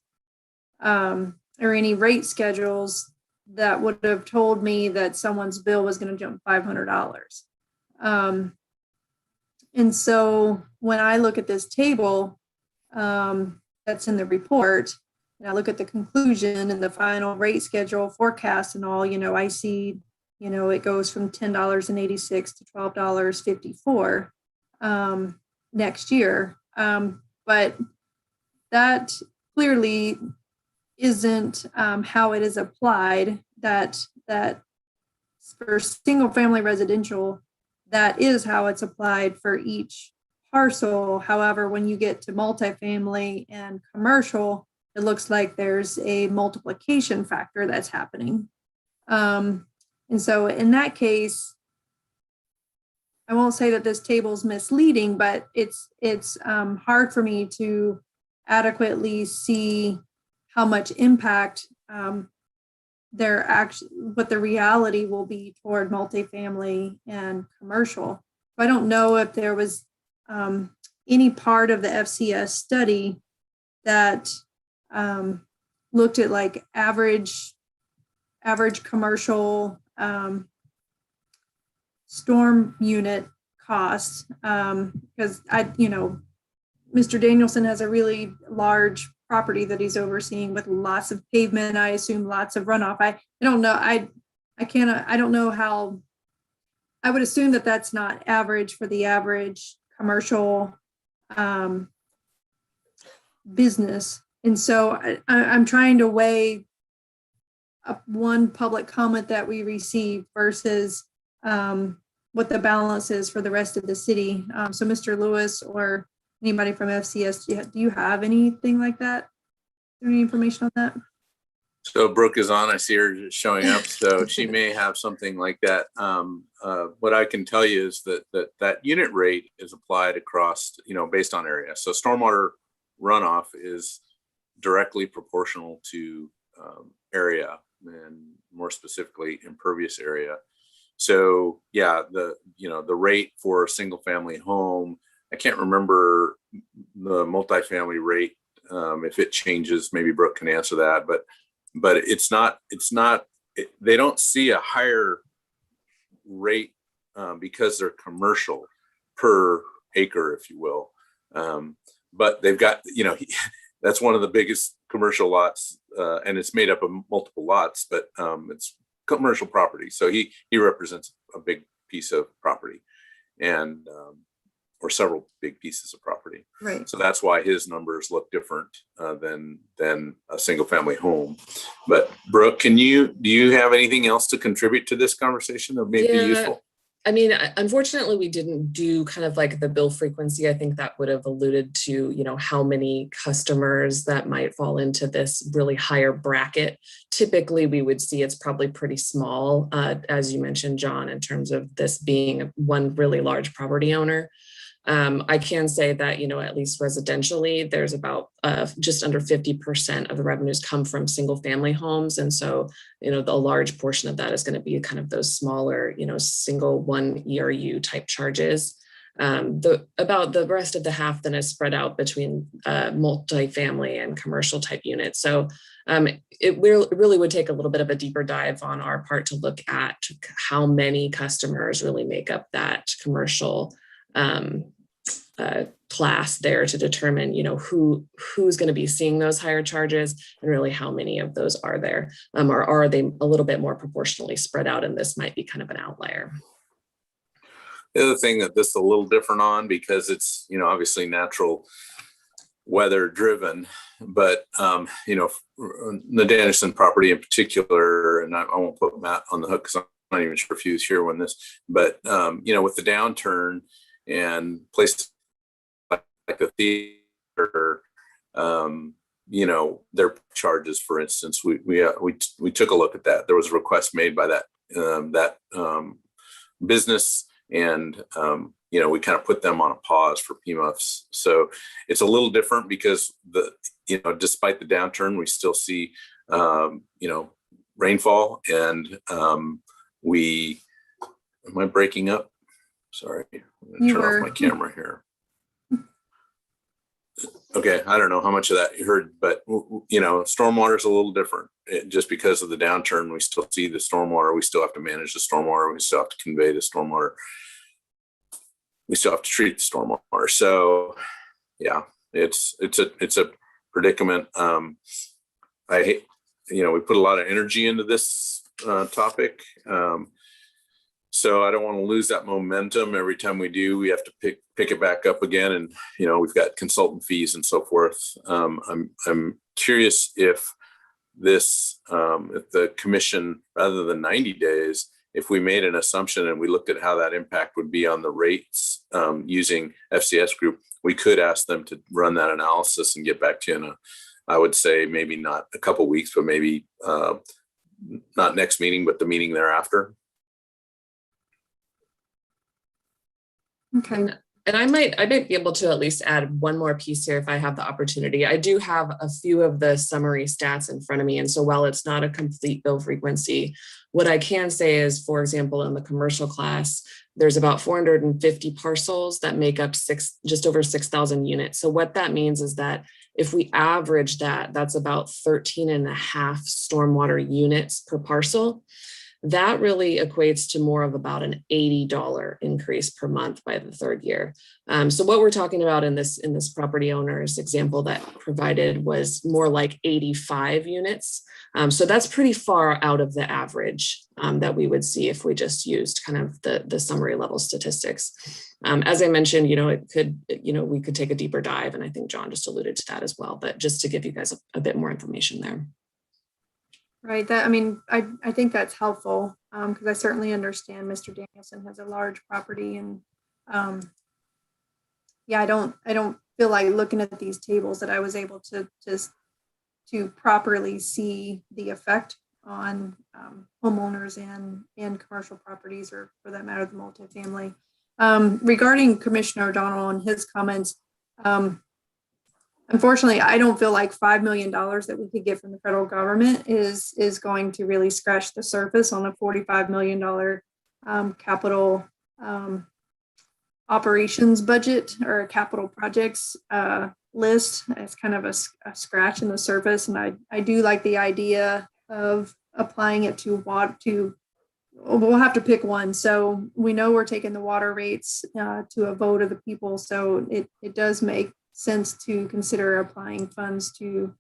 or any rate schedules that would have told me that someone's bill was going to jump $500. And so when I look at this table that's in the report, and I look at the conclusion and the final rate schedule forecast and all, you know, I see, you know, it goes from $10.86 to $12.54 next year. But that clearly isn't how it is applied. That for single family residential, that is how it's applied for each parcel. However, when you get to multifamily and commercial, it looks like there's a multiplication factor that's happening. And so in that case, I won't say that this table is misleading, but it's hard for me to adequately see how much impact what the reality will be toward multifamily and commercial. I don't know if there was any part of the FCS study that looked at like average commercial storm unit costs, because Mr. Danielson has a really large property that he's overseeing with lots of pavement, I assume lots of runoff. I don't know. I don't know how. I would assume that that's not average for the average commercial business. And so I'm trying to weigh up one public comment that we received versus what the balance is for the rest of the city. So Mr. Lewis or anybody from FCS, do you have anything like that? Any information on that? So Brooke is on. I see her showing up. So she may have something like that. What I can tell you is that unit rate is applied across, based on area. So stormwater runoff is directly proportional to area, and more specifically impervious area. So yeah, the rate for a single family home, I can't remember the multifamily rate. If it changes, maybe Brooke can answer that, but they don't see a higher rate because they're commercial per acre, if you will. but they've got, that's one of the biggest commercial lots, and it's made up of multiple lots, but it's commercial property. So he represents a big piece of property, and or several big pieces of property. Right. So that's why his numbers look different than a single family home. But Brooke, do you have anything else to contribute to this conversation that may be useful? I mean, unfortunately, we didn't do kind of like the bill frequency. I think that would have alluded to, how many customers that might fall into this really higher bracket. Typically, we would see it's probably pretty small, as you mentioned, John, in terms of this being one really large property owner. I can say that, at least residentially, there's about just under 50% of the revenues come from single family homes. And so, the large portion of that is going to be kind of those smaller, single one ERU type charges. About the rest of the half then is spread out between multifamily and commercial type units. So it really would take a little bit of a deeper dive on our part to look at how many customers really make up that commercial class there to determine, who's going to be seeing those higher charges and really how many of those are there, or are they a little bit more proportionally spread out? And this might be kind of an outlier. The other thing that this is a little different on, because it's, obviously natural weather driven, but, the Danielson property in particular, and I won't put Matt on the hook because I'm not even sure if he was here when this, but, with the downturn and places like the theater, their charges, for instance, we took a look at that. There was a request made by that business, and we kind of put them on a pause for PMUFs. So it's a little different because despite the downturn, we still see rainfall, and am I breaking up? Sorry, I'm gonna turn off my camera here. Okay, I don't know how much of that you heard, but stormwater is a little different. Just because of the downturn, we still see the stormwater. We still have to manage the stormwater. We still have to convey the stormwater. We still have to treat the stormwater. So, yeah, it's a predicament. I hate, we put a lot of energy into this topic. So I don't want to lose that momentum. Every time we do, we have to pick it back up again. And, we've got consultant fees and so forth. I'm curious if if the commission, rather than 90 days, if we made an assumption and we looked at how that impact would be on the rates using FCS group, we could ask them to run that analysis and get back to you I would say maybe not a couple weeks, but maybe not next meeting, but the meeting thereafter. Okay. And I might be able to at least add one more piece here if I have the opportunity. I do have a few of the summary stats in front of me. And so while it's not a complete bill frequency, what I can say is, for example, in the commercial class, there's about 450 parcels that make up just over 6,000 units. So what that means is that if we average that, that's about 13 and a half stormwater units per parcel. That really equates to more of about an $80 increase per month by the third year. So what we're talking about in this property owner's example that provided was more like 85 units. So that's pretty far out of the average that we would see if we just used kind of the summary level statistics. As I mentioned, we could take a deeper dive, and I think John just alluded to that as well, but just to give you guys a bit more information there. Right. I think that's helpful because I certainly understand Mr. Danielson has a large property, and I don't feel like looking at these tables that I was able to properly see the effect on homeowners and commercial properties, or for that matter, the multifamily. Regarding Commissioner O'Donnell and his comments, unfortunately, I don't feel like $5 million that we could get from the federal government is going to really scratch the surface on a $45 million capital operations budget or capital projects list. It's kind of a scratch in the surface, and I do like the idea of applying it to we'll have to pick one. So we know we're taking the water rates to a vote of the people. So it does make sense to consider applying funds to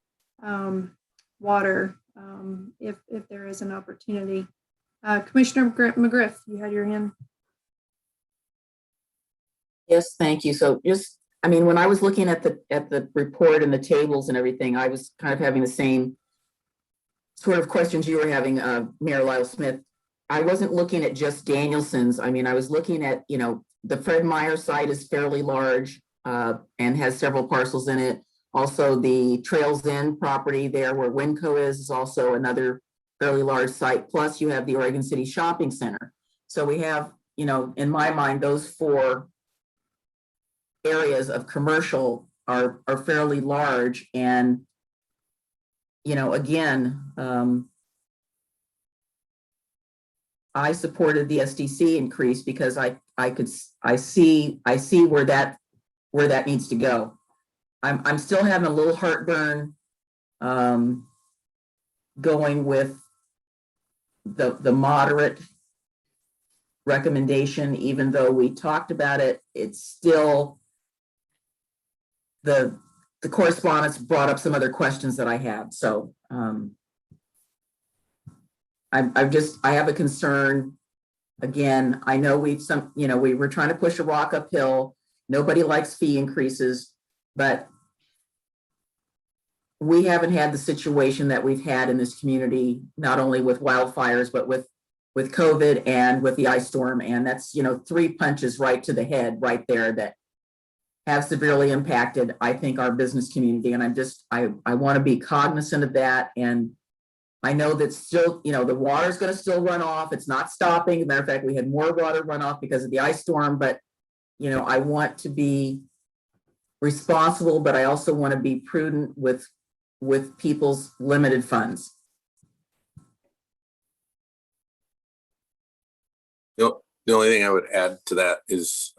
water if there is an opportunity. Commissioner McGriff, you had your hand. Yes, thank you. So just, I mean, when I was looking at the report and the tables and everything, I was kind of having the same sort of questions you were having, Mayor Lyle Smith. I wasn't looking at just Danielson's. I mean, I was looking at, you know, the Fred Meyer site is fairly large and has several parcels in it. Also, the Trails End property there where Winco is also another fairly large site. Plus, you have the Oregon City Shopping Center. So we have, you know, in my mind, those 4 areas of commercial are fairly large. And, you know, again, I supported the SDC increase because I see where that needs to go. I'm still having a little heartburn going with the moderate recommendation, even though we talked about it. It's still the correspondence brought up some other questions that I have. So I have a concern. Again, I know we were trying to push a rock uphill. Nobody likes fee increases, but we haven't had the situation that we've had in this community, not only with wildfires, but with COVID and with the ice storm. And that's, you know, 3 punches right to the head right there that have severely impacted, I think, our business community. And I want to be cognizant of that. And I know that still, you know, the water is going to still run off. It's not stopping. As a matter of fact, we had more water run off because of the ice storm. But, you know, I want to be responsible, but I also want to be prudent with people's limited funds. The only thing I would add to that is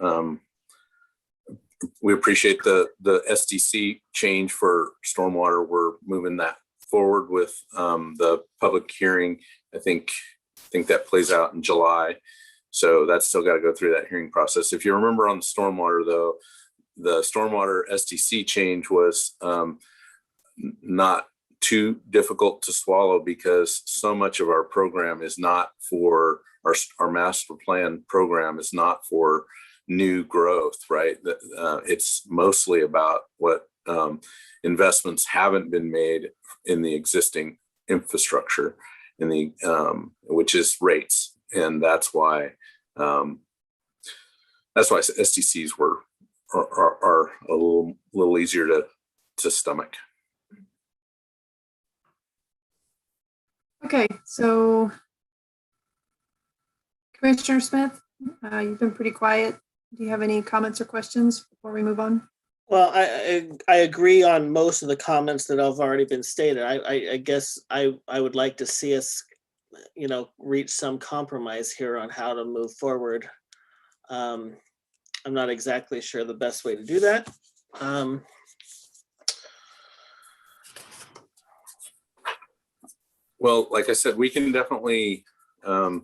we appreciate the SDC change for stormwater. We're moving that forward with the public hearing. I think that plays out in July. So that's still got to go through that hearing process. If you remember on the stormwater, though, the stormwater SDC change was not too difficult to swallow because so much of our program is not for our master plan program is not for new growth, right? It's mostly about what investments haven't been made in the existing infrastructure, which is rates, and that's why SDCs are a little easier to stomach. Okay, so Commissioner Smith, you've been pretty quiet. Do you have any comments or questions before we move on? Well, I agree on most of the comments that have already been stated. I guess I would like to see us, you know, reach some compromise here on how to move forward. I'm not exactly sure the best way to do that. Well, like I said, we can definitely, you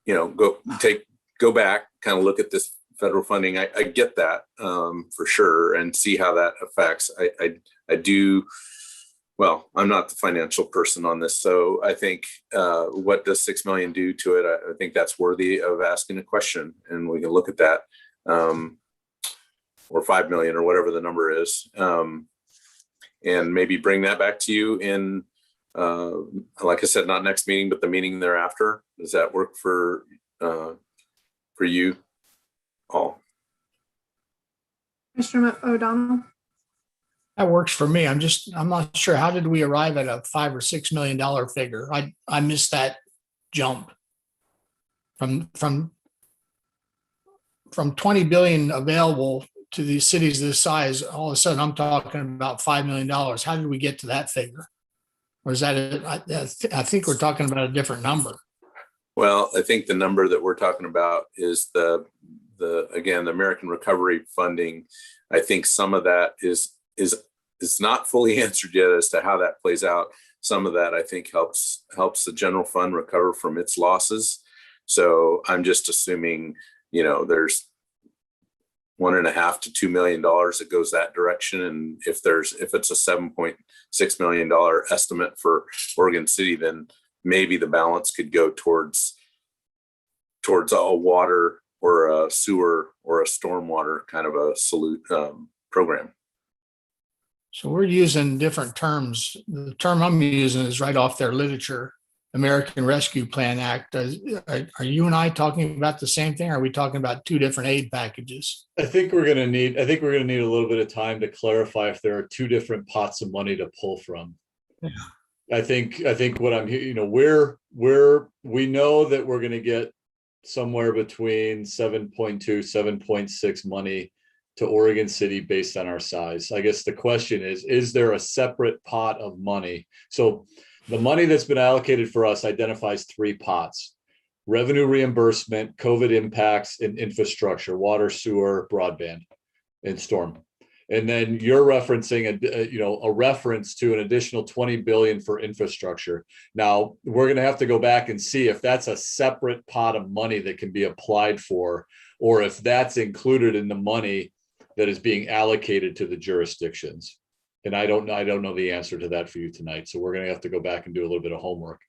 know, go back, kind of look at this federal funding. I get that for sure, and see how that affects. I do. Well, I'm not the financial person on this, so I think what does $6 million do to it? I think that's worthy of asking a question, and we can look at that, or 5 million, or whatever the number is, and maybe bring that back to you in, like I said, not next meeting, but the meeting thereafter. Does that work for you all? Mr. O'Donnell? That works for me. I'm not sure. How did we arrive at a $5 or $6 million figure? I missed that jump from 20 billion available to these cities this size. All of a sudden, I'm talking about $5 million. How did we get to that figure? Or is that I think we're talking about a different number. Well, I think the number that we're talking about is the American Recovery funding. I think some of that is not fully answered yet as to how that plays out. Some of that I think helps the general fund recover from its losses. So I'm just assuming, you know, there's $1.5 to $2 million that goes that direction. And if it's a $7.6 million estimate for Oregon City, then maybe the balance could go towards a water or a sewer or a stormwater kind of a program. So we're using different terms. The term I'm using is right off their literature, American Rescue Plan Act. Are you and I talking about the same thing? Or are we talking about two different aid packages? I think we're gonna need a little bit of time to clarify if there are two different pots of money to pull from. Yeah. I think what I'm hearing, we know that we're gonna get somewhere between 7.2, 7.6 money to Oregon City based on our size. I guess the question is there a separate pot of money? So the money that's been allocated for us identifies three pots: revenue reimbursement, COVID impacts, and infrastructure, water, sewer, broadband, and storm. And then you're referencing a reference to an additional 20 billion for infrastructure. Now we're going to have to go back and see if that's a separate pot of money that can be applied for, or if that's included in the money that is being allocated to the jurisdictions. And I don't know the answer to that for you tonight. So we're going to have to go back and do a little bit of homework.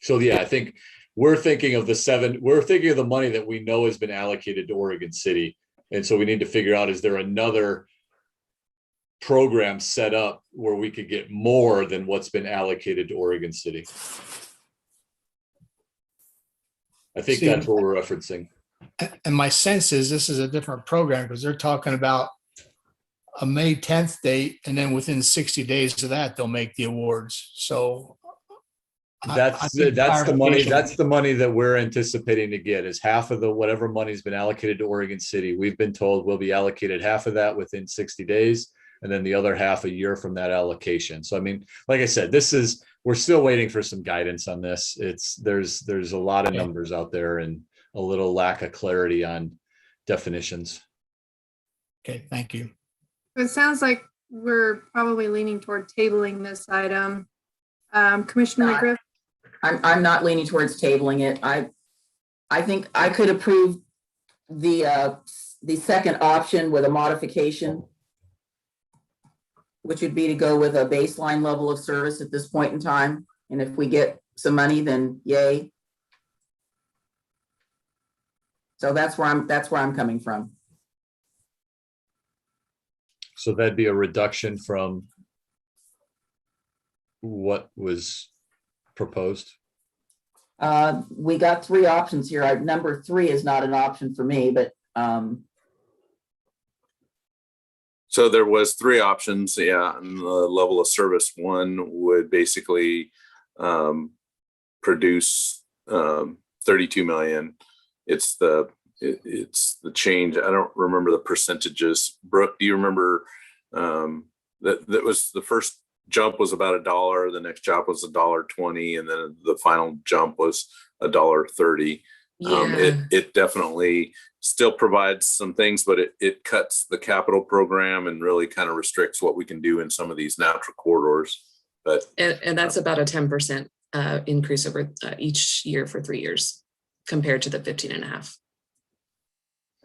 So yeah, I think we're thinking of the money that we know has been allocated to Oregon City. And so we need to figure out, is there another program set up where we could get more than what's been allocated to Oregon City? I think that's what we're referencing. And my sense is this is a different program because they're talking about a May 10th date, and then within 60 days of that, they'll make the awards. So that's the money that we're anticipating to get, is half of whatever money's been allocated to Oregon City. We've been told we'll be allocated half of that within 60 days, and then the other half a year from that allocation. So I mean, like I said, we're still waiting for some guidance on this. There's a lot of numbers out there and a little lack of clarity on definitions. Okay, thank you. It sounds like we're probably leaning toward tabling this item. Commissioner McGriff? I'm not leaning towards tabling it. I think I could approve the second option with a modification, which would be to go with a baseline level of service at this point in time. And if we get some money, then yay. So that's where I'm coming from. So that'd be a reduction from what was proposed? We got three options here. Number 3 is not an option for me, but so there was 3 options. Yeah, and the level of service one would basically produce 32 million. It's the change. I don't remember the percentages. Brooke, do you remember that was the first jump was about $1, the next jump was $1.20, and then the final jump was $1.30. Yeah. It definitely still provides some things, but it cuts the capital program and really kind of restricts what we can do in some of these natural corridors. But And that's about a 10% increase over each year for 3 years compared to the 15.5.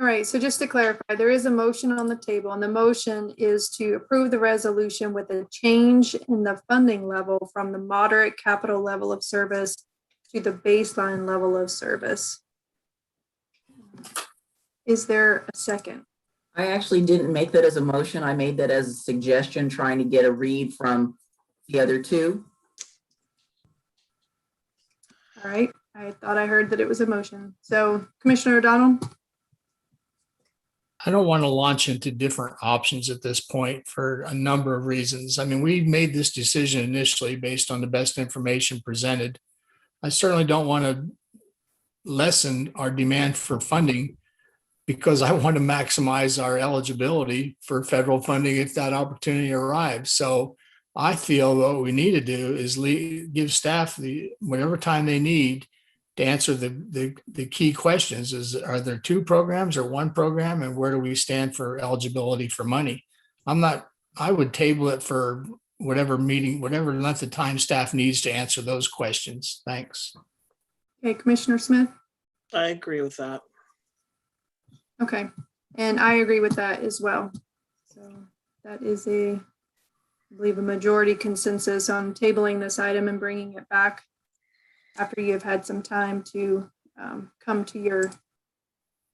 All right, so just to clarify, there is a motion on the table, and the motion is to approve the resolution with a change in the funding level from the moderate capital level of service to the baseline level of service. Is there a second? I actually didn't make that as a motion. I made that as a suggestion, trying to get a read from the other two. All right, I thought I heard that it was a motion. So Commissioner O'Donnell? I don't want to launch into different options at this point for a number of reasons. I mean, we made this decision initially based on the best information presented. I certainly don't want to lessen our demand for funding because I want to maximize our eligibility for federal funding if that opportunity arrives. So I feel what we need to do is give staff whatever time they need to answer the key questions. Are there 2 programs or 1 program, and where do we stand for eligibility for money? I would table it for whatever length of time staff needs to answer those questions. Thanks. Okay, Commissioner Smith? I agree with that. Okay, And I agree with that as well. So that is I believe, a majority consensus on tabling this item and bringing it back after you've had some time to come to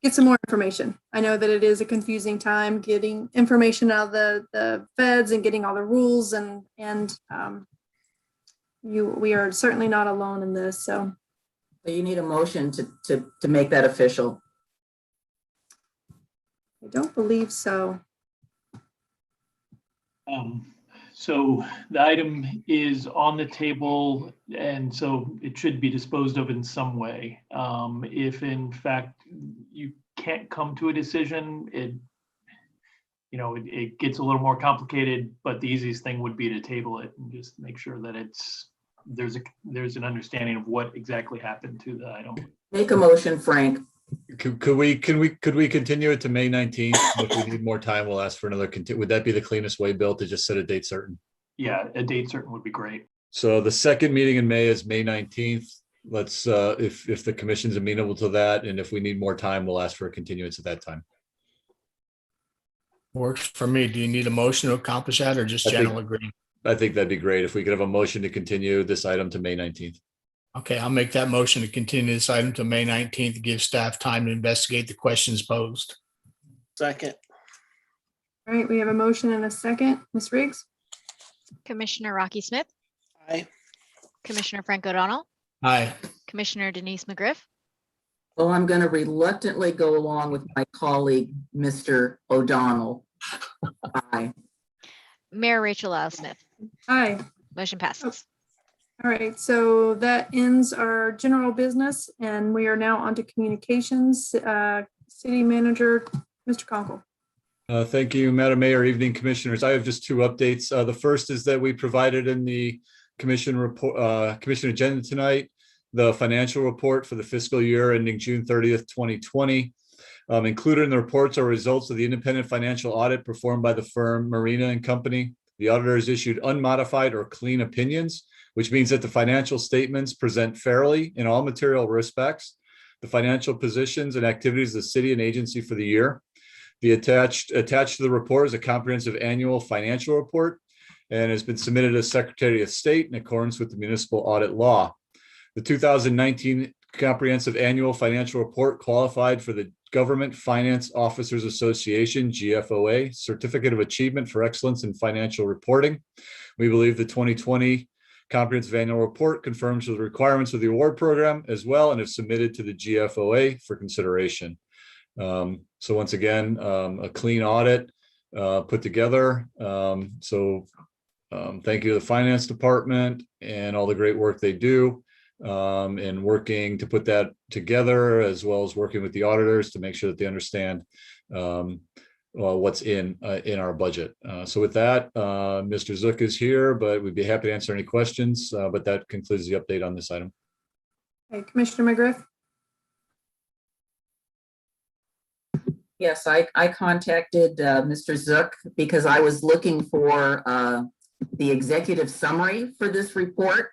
get some more information. I know that it is a confusing time getting information out of the feds and getting all the rules, and we are certainly not alone in this. So you need a motion to make that official. I don't believe so. So the item is on the table, and so it should be disposed of in some way. If in fact you can't come to a decision, it gets a little more complicated, but the easiest thing would be to table it and just make sure that there's an understanding of what exactly happened to the item. Make a motion, Frank. Could we continue it to May 19th? If we need more time, we'll ask for another. Would that be the cleanest way, Bill, to just set a date certain? Yeah, a date certain would be great. So the second meeting in May is May 19th. Let's, if the commission's amenable to that, and if we need more time, we'll ask for a continuance at that time. Works for me. Do you need a motion to accomplish that or just general agreement? I think that'd be great if we could have a motion to continue this item to May 19th. Okay, I'll make that motion to continue this item to May 19th, give staff time to investigate the questions posed. Second. All right, we have a motion and a second. Ms. Riggs? Commissioner Rocky Smith, Aye. Commissioner Frank O'Donnell, Aye. Commissioner Denise McGriff, Well, I'm going to reluctantly go along with my colleague, Mr. O'Donnell. Aye. Mayor Rachel Lyle Smith. Aye. Motion passes. All right, so that ends our general business, and we are now on to communications. City Manager, Mr. Conkle. Thank you, Madam Mayor. Evening, Commissioners. I have just two updates. The first is that we provided in the commission report, commission agenda tonight, the financial report for the fiscal year ending June 30th, 2020. Included in the reports are results of the independent financial audit performed by the firm Marina and Company. The auditors issued unmodified or clean opinions, which means that the financial statements present fairly in all material respects the financial positions and activities of the city and agency for the year. The attached to the report is a comprehensive annual financial report and has been submitted as Secretary of State in accordance with the municipal audit law. The 2019 comprehensive annual financial report qualified for the Government Finance Officers Association, GFOA, Certificate of Achievement for Excellence in Financial Reporting. We believe the 2020 comprehensive annual report confirms the requirements of the award program as well and have submitted to the GFOA for consideration. So once again, a clean audit put together. Thank you to the Finance Department and all the great work they do in working to put that together, as well as working with the auditors to make sure that they understand what's in our budget. So with that, Mr. Zook is here, but we'd be happy to answer any questions. But that concludes the update on this item. Okay, Commissioner McGriff. Yes, I contacted Mr. Zook because I was looking for the executive summary for this report.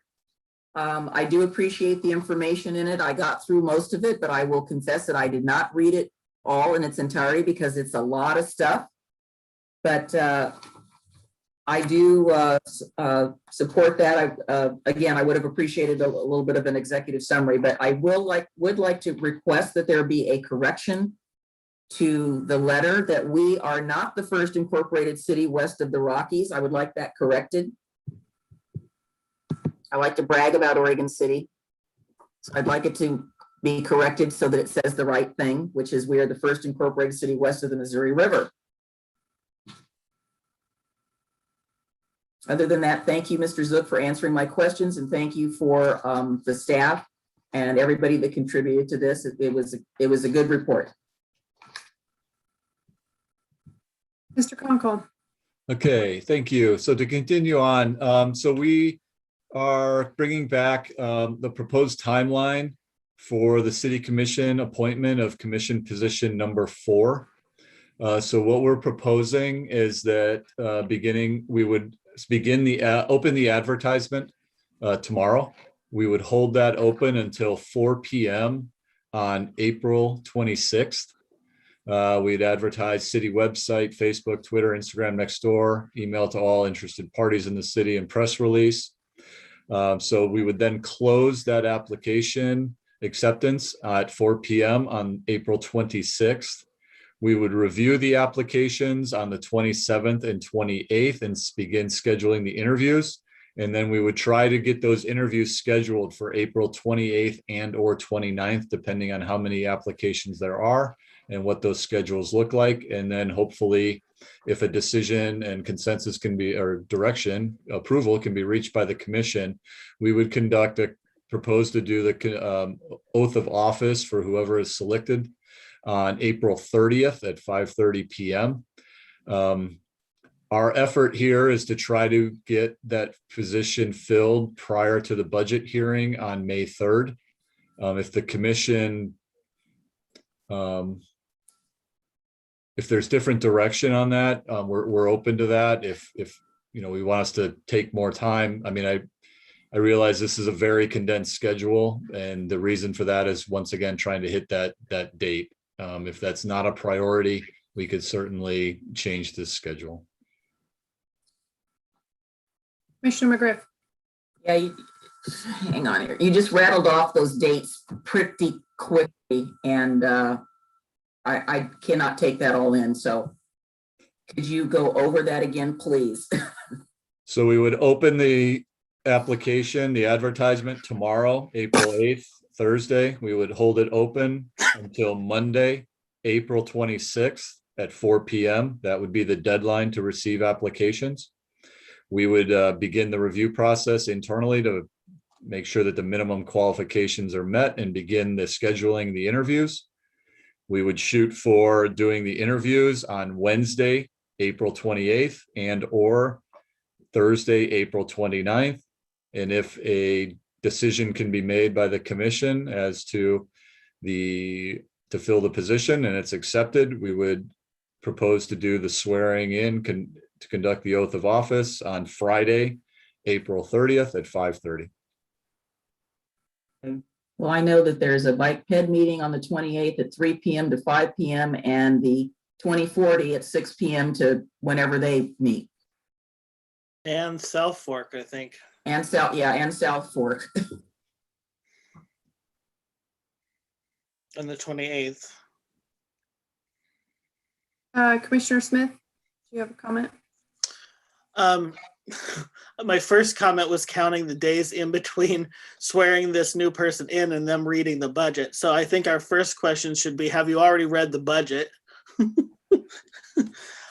I do appreciate the information in it. I got through most of it, but I will confess that I did not read it all in its entirety because it's a lot of stuff. But I do support that. Again, I would have appreciated a little bit of an executive summary, but I would like to request that there be a correction to the letter that we are not the first incorporated city west of the Rockies. I would like that corrected. I like to brag about Oregon City. So I'd like it to be corrected so that it says the right thing, which is we are the first incorporated city west of the Missouri River. Other than that, thank you, Mr. Zook, for answering my questions, and thank you for the staff and everybody that contributed to this. It was a good report. Mr. Conkle. Okay, thank you. So to continue on, so we are bringing back the proposed timeline for the city commission appointment of commission position number 4. So what we're proposing is that we would open the advertisement tomorrow. We would hold that open until 4 p.m. on April 26th. We'd advertise city website, Facebook, Twitter, Instagram, Nextdoor, email to all interested parties in the city, and press release. So we would then close that application acceptance at 4 p.m. on April 26th. We would review the applications on the 27th and 28th and begin scheduling the interviews. And then we would try to get those interviews scheduled for April 28th and or 29th, depending on how many applications there are and what those schedules look like. And then hopefully, if a decision and consensus can be, or direction, approval can be reached by the commission, we would propose to do the oath of office for whoever is selected on April 30th at 5:30 p.m. Our effort here is to try to get that position filled prior to the budget hearing on May 3rd. If the commission, if there's different direction on that, we're open to that. If we want us to take more time, I mean, I realize this is a very condensed schedule, and the reason for that is once again trying to hit that date. If that's not a priority, we could certainly change this schedule. Commissioner McGriff. Yeah, hang on here. You just rattled off those dates pretty quickly, and I cannot take that all in. So could you go over that again, please? So we would open the application, the advertisement tomorrow, April 8th, Thursday. We would hold it open until Monday, April 26th at 4 p.m. That would be the deadline to receive applications. We would begin the review process internally to make sure that the minimum qualifications are met and begin the scheduling the interviews. We would shoot for doing the interviews on Wednesday, April 28th and or Thursday, April 29th. And if a decision can be made by the commission as to fill the position and it's accepted, we would propose to do the swearing in to conduct the oath of office on Friday, April 30th at 5:30. Well, I know that there's a bike ped meeting on the 28th at 3 p.m. to 5 p.m. and the 2040 at 6 p.m. to whenever they meet. And South Fork, I think. And South Fork. On the 28th. Commissioner Smith, do you have a comment? My first comment was counting the days in between swearing this new person in and them reading the budget. So I think our first question should be, have you already read the budget?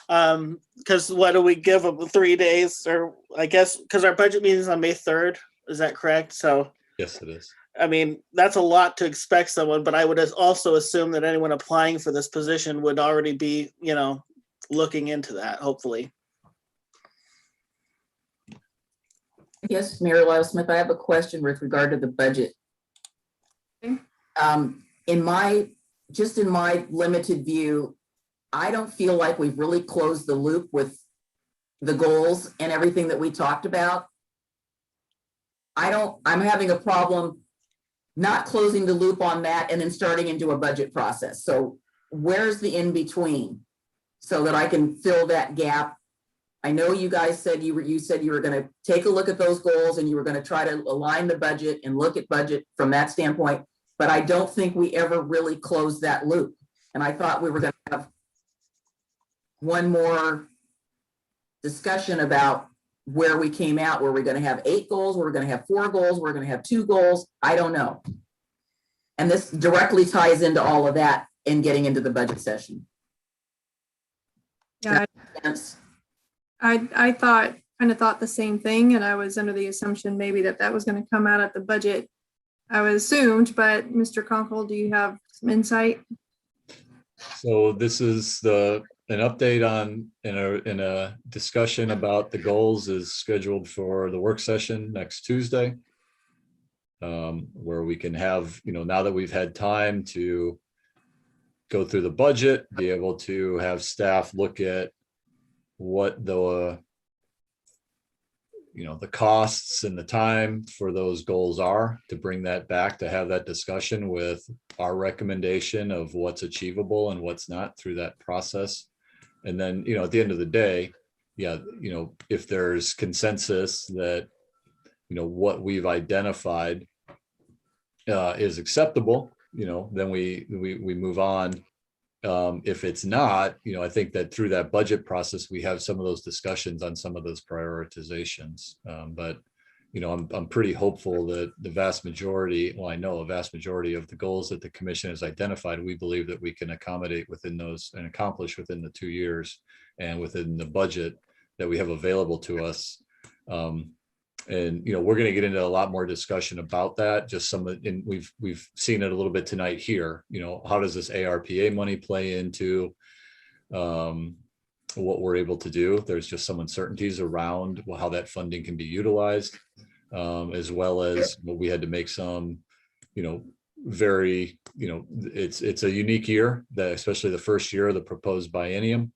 Because what do we give them, 3 days? Or I guess, because our budget meeting is on May 3rd. Is that correct? So yes, it is. I mean, that's a lot to expect someone, but I would also assume that anyone applying for this position would already be, looking into that, hopefully. Yes, Mayor Smith, I have a question with regard to the budget. Okay. In my limited view, I don't feel like we've really closed the loop with the goals and everything that we talked about. I'm having a problem not closing the loop on that and then starting into a budget process. So where's the in between so that I can fill that gap? I know you guys said you were going to take a look at those goals and you were going to try to align the budget and look at budget from that standpoint, but I don't think we ever really closed that loop. And I thought we were going to have one more discussion about where we came out. Were we going to have 8 goals? Were we going to have 4 goals? Were we going to have 2 goals? I don't know. And this directly ties into all of that in getting into the budget session. Yeah, I kind of thought the same thing, and I was under the assumption maybe that was going to come out at the budget. I was assumed, but Mr. Conkle, do you have some insight? So this is an update on in a discussion about the goals is scheduled for the work session next Tuesday, where we can have, now that we've had time to go through the budget, be able to have staff look at what the the costs and the time for those goals are, to bring that back, to have that discussion with our recommendation of what's achievable and what's not through that process. And then, at the end of the day, if there's consensus that, what we've identified is acceptable, then we move on. If it's not, I think that through that budget process, we have some of those discussions on some of those prioritizations. But I'm pretty hopeful that the vast majority, well, I know a vast majority of the goals that the commission has identified, we believe that we can accommodate within those and accomplish within the 2 years and within the budget that we have available to us. And we're going to get into a lot more discussion about that. Just and we've seen it a little bit tonight here. How does this ARPA money play into what we're able to do? There's just some uncertainties around how that funding can be utilized, as well as we had to make some, very, it's a unique year, that especially the first year of the proposed biennium,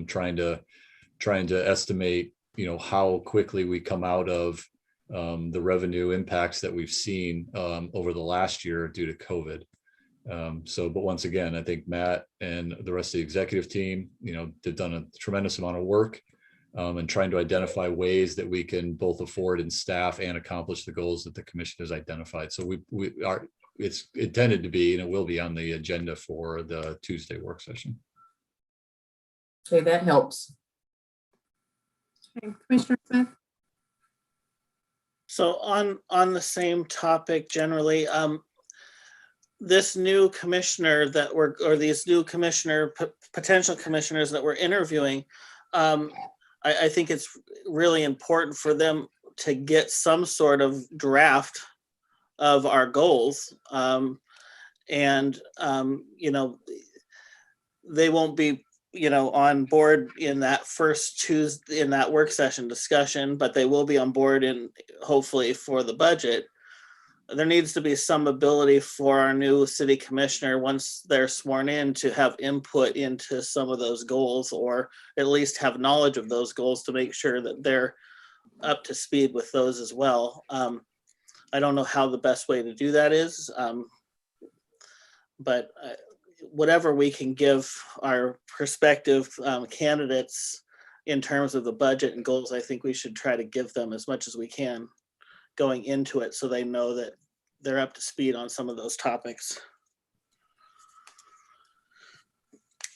trying to estimate how quickly we come out of the revenue impacts that we've seen over the last year due to COVID. But once again, I think Matt and the rest of the executive team, they've done a tremendous amount of work and trying to identify ways that we can both afford and staff and accomplish the goals that the commission has identified. So it's intended to be, and it will be on the agenda for the Tuesday work session. Okay, that helps. Okay, Commissioner Smith? So on the same topic generally, this new commissioner these new potential commissioners that we're interviewing, I think it's really important for them to get some sort of draft of our goals. They won't be on board in that first Tuesday in that work session discussion, but they will be on board hopefully for the budget. There needs to be some ability for our new city commissioner, once they're sworn in, to have input into some of those goals, or at least have knowledge of those goals to make sure that they're up to speed with those as well. I don't know how the best way to do that is, but whatever we can give our prospective candidates in terms of the budget and goals, I think we should try to give them as much as we can going into it, so they know that they're up to speed on some of those topics.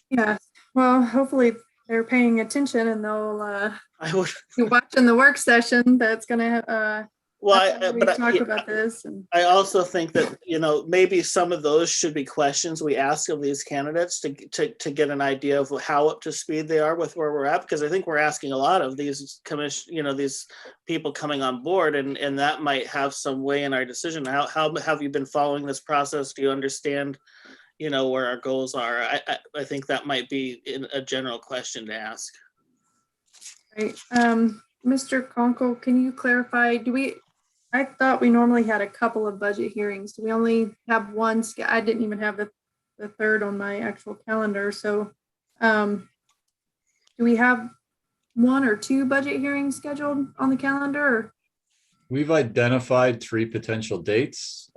Yeah, well, hopefully they're paying attention and they'll I would be watching the work session that's gonna talk about this. And I also think that maybe some of those should be questions we ask of these candidates to get an idea of how up to speed they are with where we're at, because I think we're asking a lot of these these people coming on board, and that might have some way in our decision. How have you been following this process? Do you understand where our goals are? I think that might be a general question to ask. right, Mr. Conkle, can you clarify? I thought we normally had a couple of budget hearings. Do we only have one? I didn't even have the third on my actual calendar. So do we have one or two budget hearings scheduled on the calendar? Or? We've identified 3 potential dates.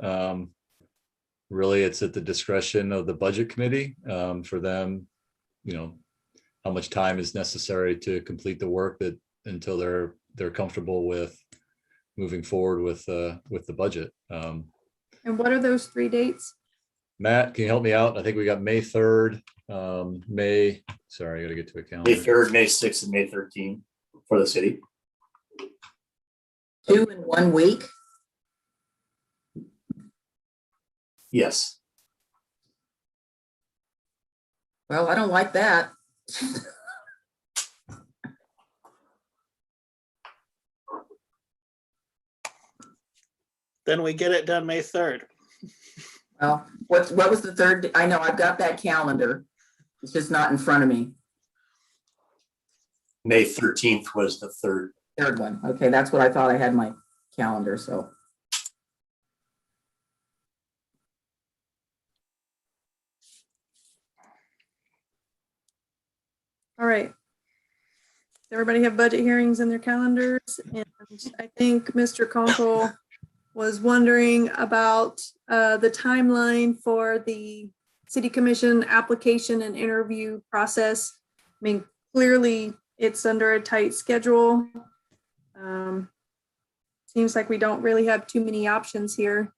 Really, it's at the discretion of the budget committee for them, how much time is necessary to complete the work until they're comfortable with moving forward with the budget. And what are those 3 dates? Matt, can you help me out? I think we got May 3rd, sorry, I gotta get to a calendar. May 3rd, May 6th, and May 13th for the city. 2 in 1 week? Yes. Well, I don't like that. Then we get it done May 3rd. Well, what was the 3rd? I know I've got that calendar. It's just not in front of me. May 13th was the 3rd. 3rd one. Okay, that's what I thought I had in my calendar. So. All right. everybody have budget hearings in their calendars? And I think Mr. Conkle was wondering about the timeline for the city commission application and interview process. I mean, clearly it's under a tight schedule. Seems like we don't really have too many options here.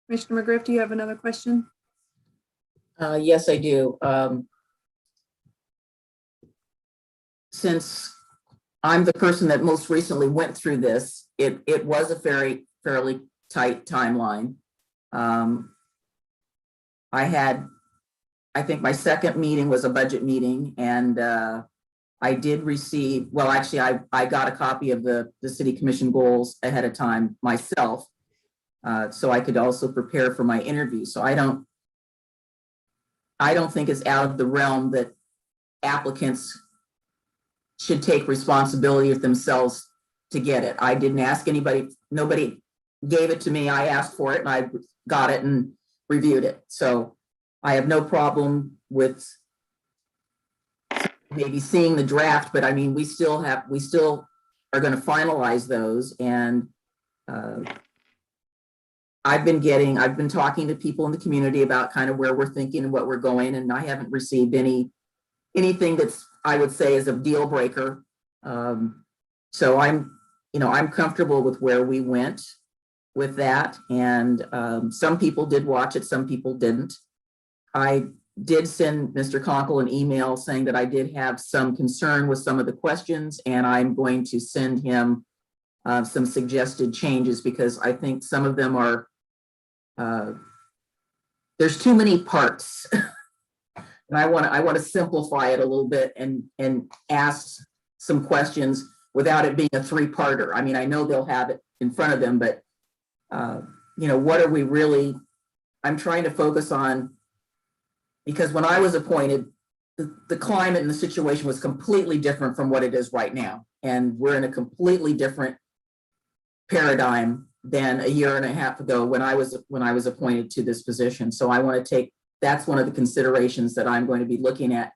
Commissioner McGriff, do you have another question? Yes, I do. Since I'm the person that most recently went through this, it was a fairly tight timeline. I think my second meeting was a budget meeting, and I did receive, well, actually, I got a copy of the city commission goals ahead of time myself, so I could also prepare for my interview. So I don't think it's out of the realm that applicants should take responsibility of themselves to get it. I didn't ask anybody, nobody gave it to me. I asked for it and I got it and reviewed it. So I have no problem with maybe seeing the draft, but I mean, we still are going to finalize those. And I've been talking to people in the community about kind of where we're thinking and what we're going, and I haven't received anything that's, I would say, is a deal breaker. So I'm comfortable with where we went with that. And some people did watch it, some people didn't. I did send Mr. Conkle an email saying that I did have some concern with some of the questions, and I'm going to send him some suggested changes because I think some of them are, there's too many parts. And I want to simplify it a little bit and ask some questions without it being a three-parter. I mean, I know they'll have it in front of them, but what are we really, I'm trying to focus on, because when I was appointed, the climate and the situation was completely different from what it is right now. And we're in a completely different paradigm than a year and a half ago when I was appointed to this position. So I want to take, that's one of the considerations that I'm going to be looking at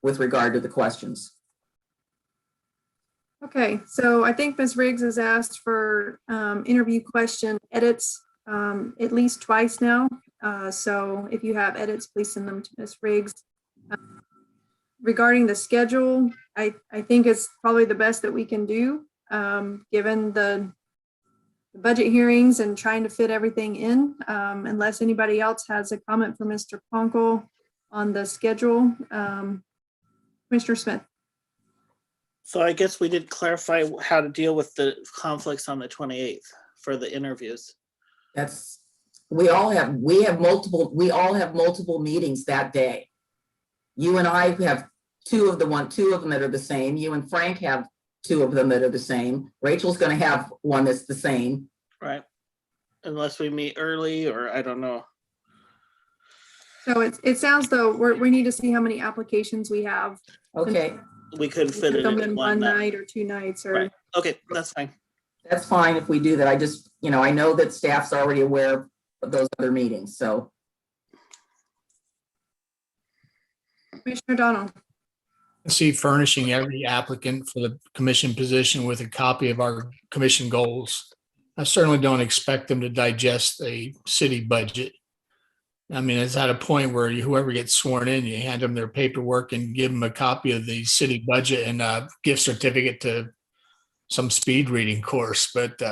with regard to the questions. Okay, so I think Ms. Riggs has asked for interview question edits at least twice now. So if you have edits, please send them to Ms. Riggs. Regarding the schedule, I think it's probably the best that we can do, given the budget hearings and trying to fit everything in, unless anybody else has a comment for Mr. Conkle on the schedule. Commissioner Smith. So I guess we did clarify how to deal with the conflicts on the 28th for the interviews. We all have multiple meetings that day. You and I have two of them that are the same. You and Frank have two of them that are the same. Rachel's going to have one that's the same. Right. Unless we meet early, or I don't know. So it sounds though we need to see how many applications we have. Okay. We could fit it in one night or 2 nights or. Right. Okay, that's fine. That's fine if we do that. I just, I know that staff's already aware of those other meetings, so. Commissioner Donald. See, furnishing every applicant for the commission position with a copy of our commission goals. I certainly don't expect them to digest a city budget. I mean, it's at a point where whoever gets sworn in, you hand them their paperwork and give them a copy of the city budget and a gift certificate to some speed reading course, but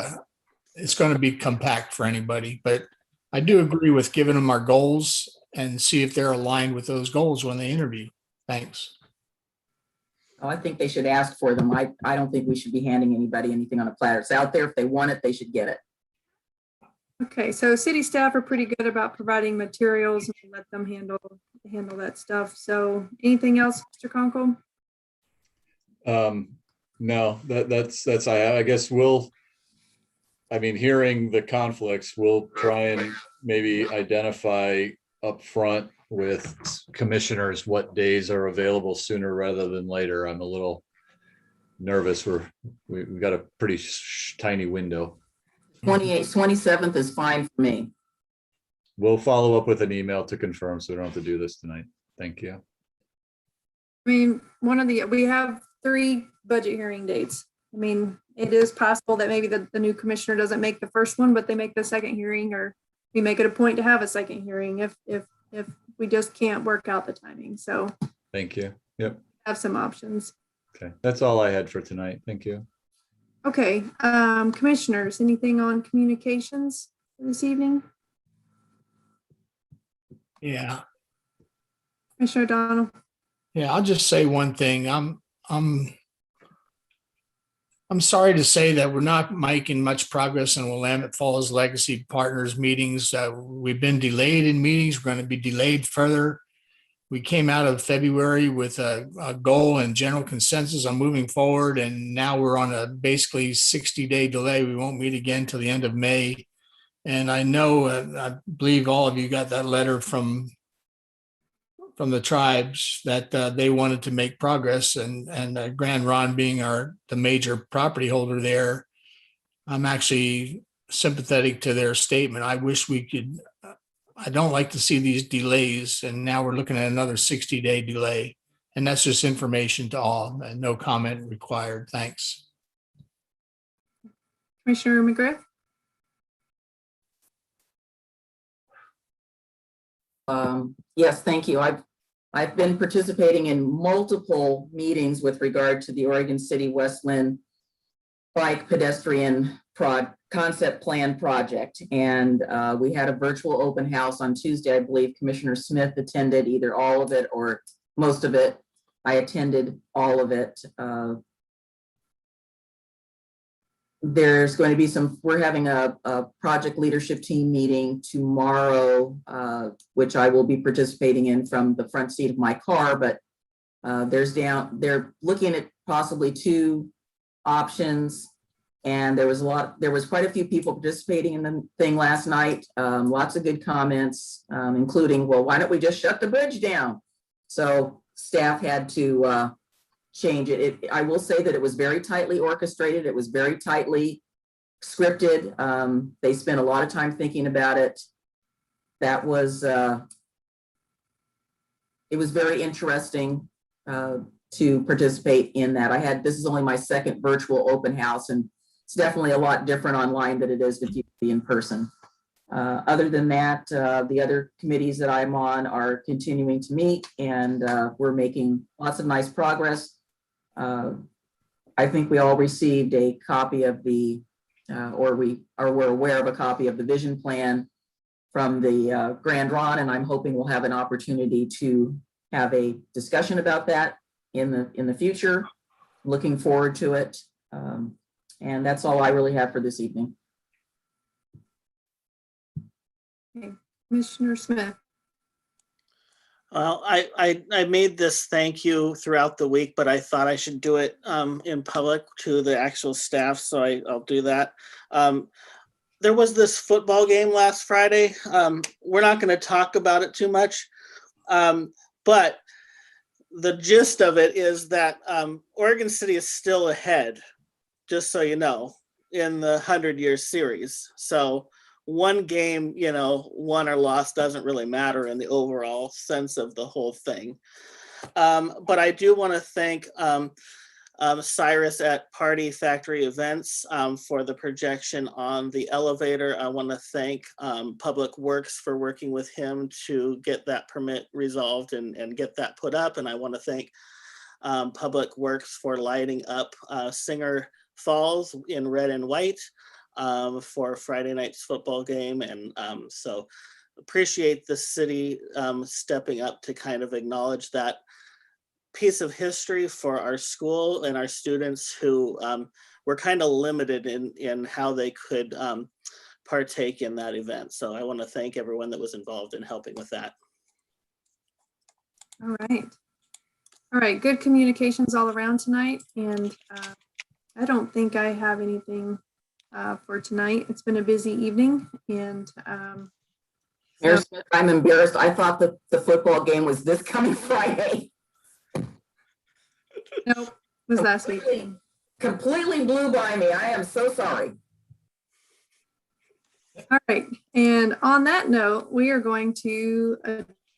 it's going to be compact for anybody. But I do agree with giving them our goals and see if they're aligned with those goals when they interview. Thanks. Oh, I think they should ask for them. I don't think we should be handing anybody anything on a platter. It's out there. If they want it, they should get it. Okay, so city staff are pretty good about providing materials and let them handle that stuff. So anything else, Mr. Conkle? No, that's I guess hearing the conflicts, we'll try and maybe identify up front with commissioners what days are available sooner rather than later. I'm a little nervous. We've got a pretty tiny window. 27th is fine for me. We'll follow up with an email to confirm, so we don't have to do this tonight. Thank you. I mean, we have 3 budget hearing dates. I mean, it is possible that maybe the new commissioner doesn't make the first one, but they make the second hearing, or we make it a point to have a second hearing if we just can't work out the timing. So Thank you. Yep. have some options. Okay. That's all I had for tonight. Thank you. Okay, commissioners, anything on communications this evening? Yeah, Commissioner O'Donnell? yeah, I'll just say one thing. I'm sorry to say that we're not making much progress in Willamette Falls Legacy Partners meetings. We've been delayed in meetings. We're going to be delayed further. We came out of February with a goal and general consensus on moving forward, and now we're on a basically 60-day delay. We won't meet again till the end of May. And I know, I believe all of you got that letter from the tribes that they wanted to make progress, and Grand Ron being the major property holder there, I'm actually sympathetic to their statement. I wish we could. I don't like to see these delays, and now we're looking at another 60-day delay. And that's just information to all, and no comment required. Thanks. Commissioner McGriff? Yes, thank you. I've been participating in multiple meetings with regard to the Oregon City Westland Bike Pedestrian Concept Plan Project. And we had a virtual open house on Tuesday. I believe Commissioner Smith attended either all of it or most of it. I attended all of it. There's going to be we're having a project leadership team meeting tomorrow, which I will be participating in from the front seat of my car, but they're looking at possibly 2 options. And there was quite a few people participating in the thing last night. Lots of good comments, including, well, why don't we just shut the bridge down? So staff had to change it. I will say that it was very tightly orchestrated. It was very tightly scripted. They spent a lot of time thinking about it. That was, it was very interesting to participate in that. This is only my second virtual open house, and it's definitely a lot different online than it is if you be in person. Other than that, the other committees that I'm on are continuing to meet, and we're making lots of nice progress. I think we all received a copy of the, or we're aware of a copy of the vision plan from the Grand Ron, and I'm hoping we'll have an opportunity to have a discussion about that in the future. Looking forward to it. And that's all I really have for this evening. Okay. Commissioner Smith? Well, I made this thank you throughout the week, but I thought I should do it in public to the actual staff, so I'll do that. There was this football game last Friday. We're not going to talk about it too much, but the gist of it is that Oregon City is still ahead, just so you know, in the 100-year series. So one game, won or lost doesn't really matter in the overall sense of the whole thing. But I do want to thank Cyrus at Party Factory Events for the projection on the elevator. I want to thank Public Works for working with him to get that permit resolved and get that put up. And I want to thank Public Works for lighting up Singer Falls in red and white for Friday night's football game. And so appreciate the city stepping up to kind of acknowledge that piece of history for our school and our students who were kind of limited in how they could partake in that event. So I want to thank everyone that was involved in helping with that. All right. All right, good communications all around tonight. And I don't think I have anything for tonight. It's been a busy evening, and Mayor Smith, I'm embarrassed. I thought that the football game was this coming Friday. Nope, it was last week. Completely blew by me. I am so sorry. All right, and on that note, we are going to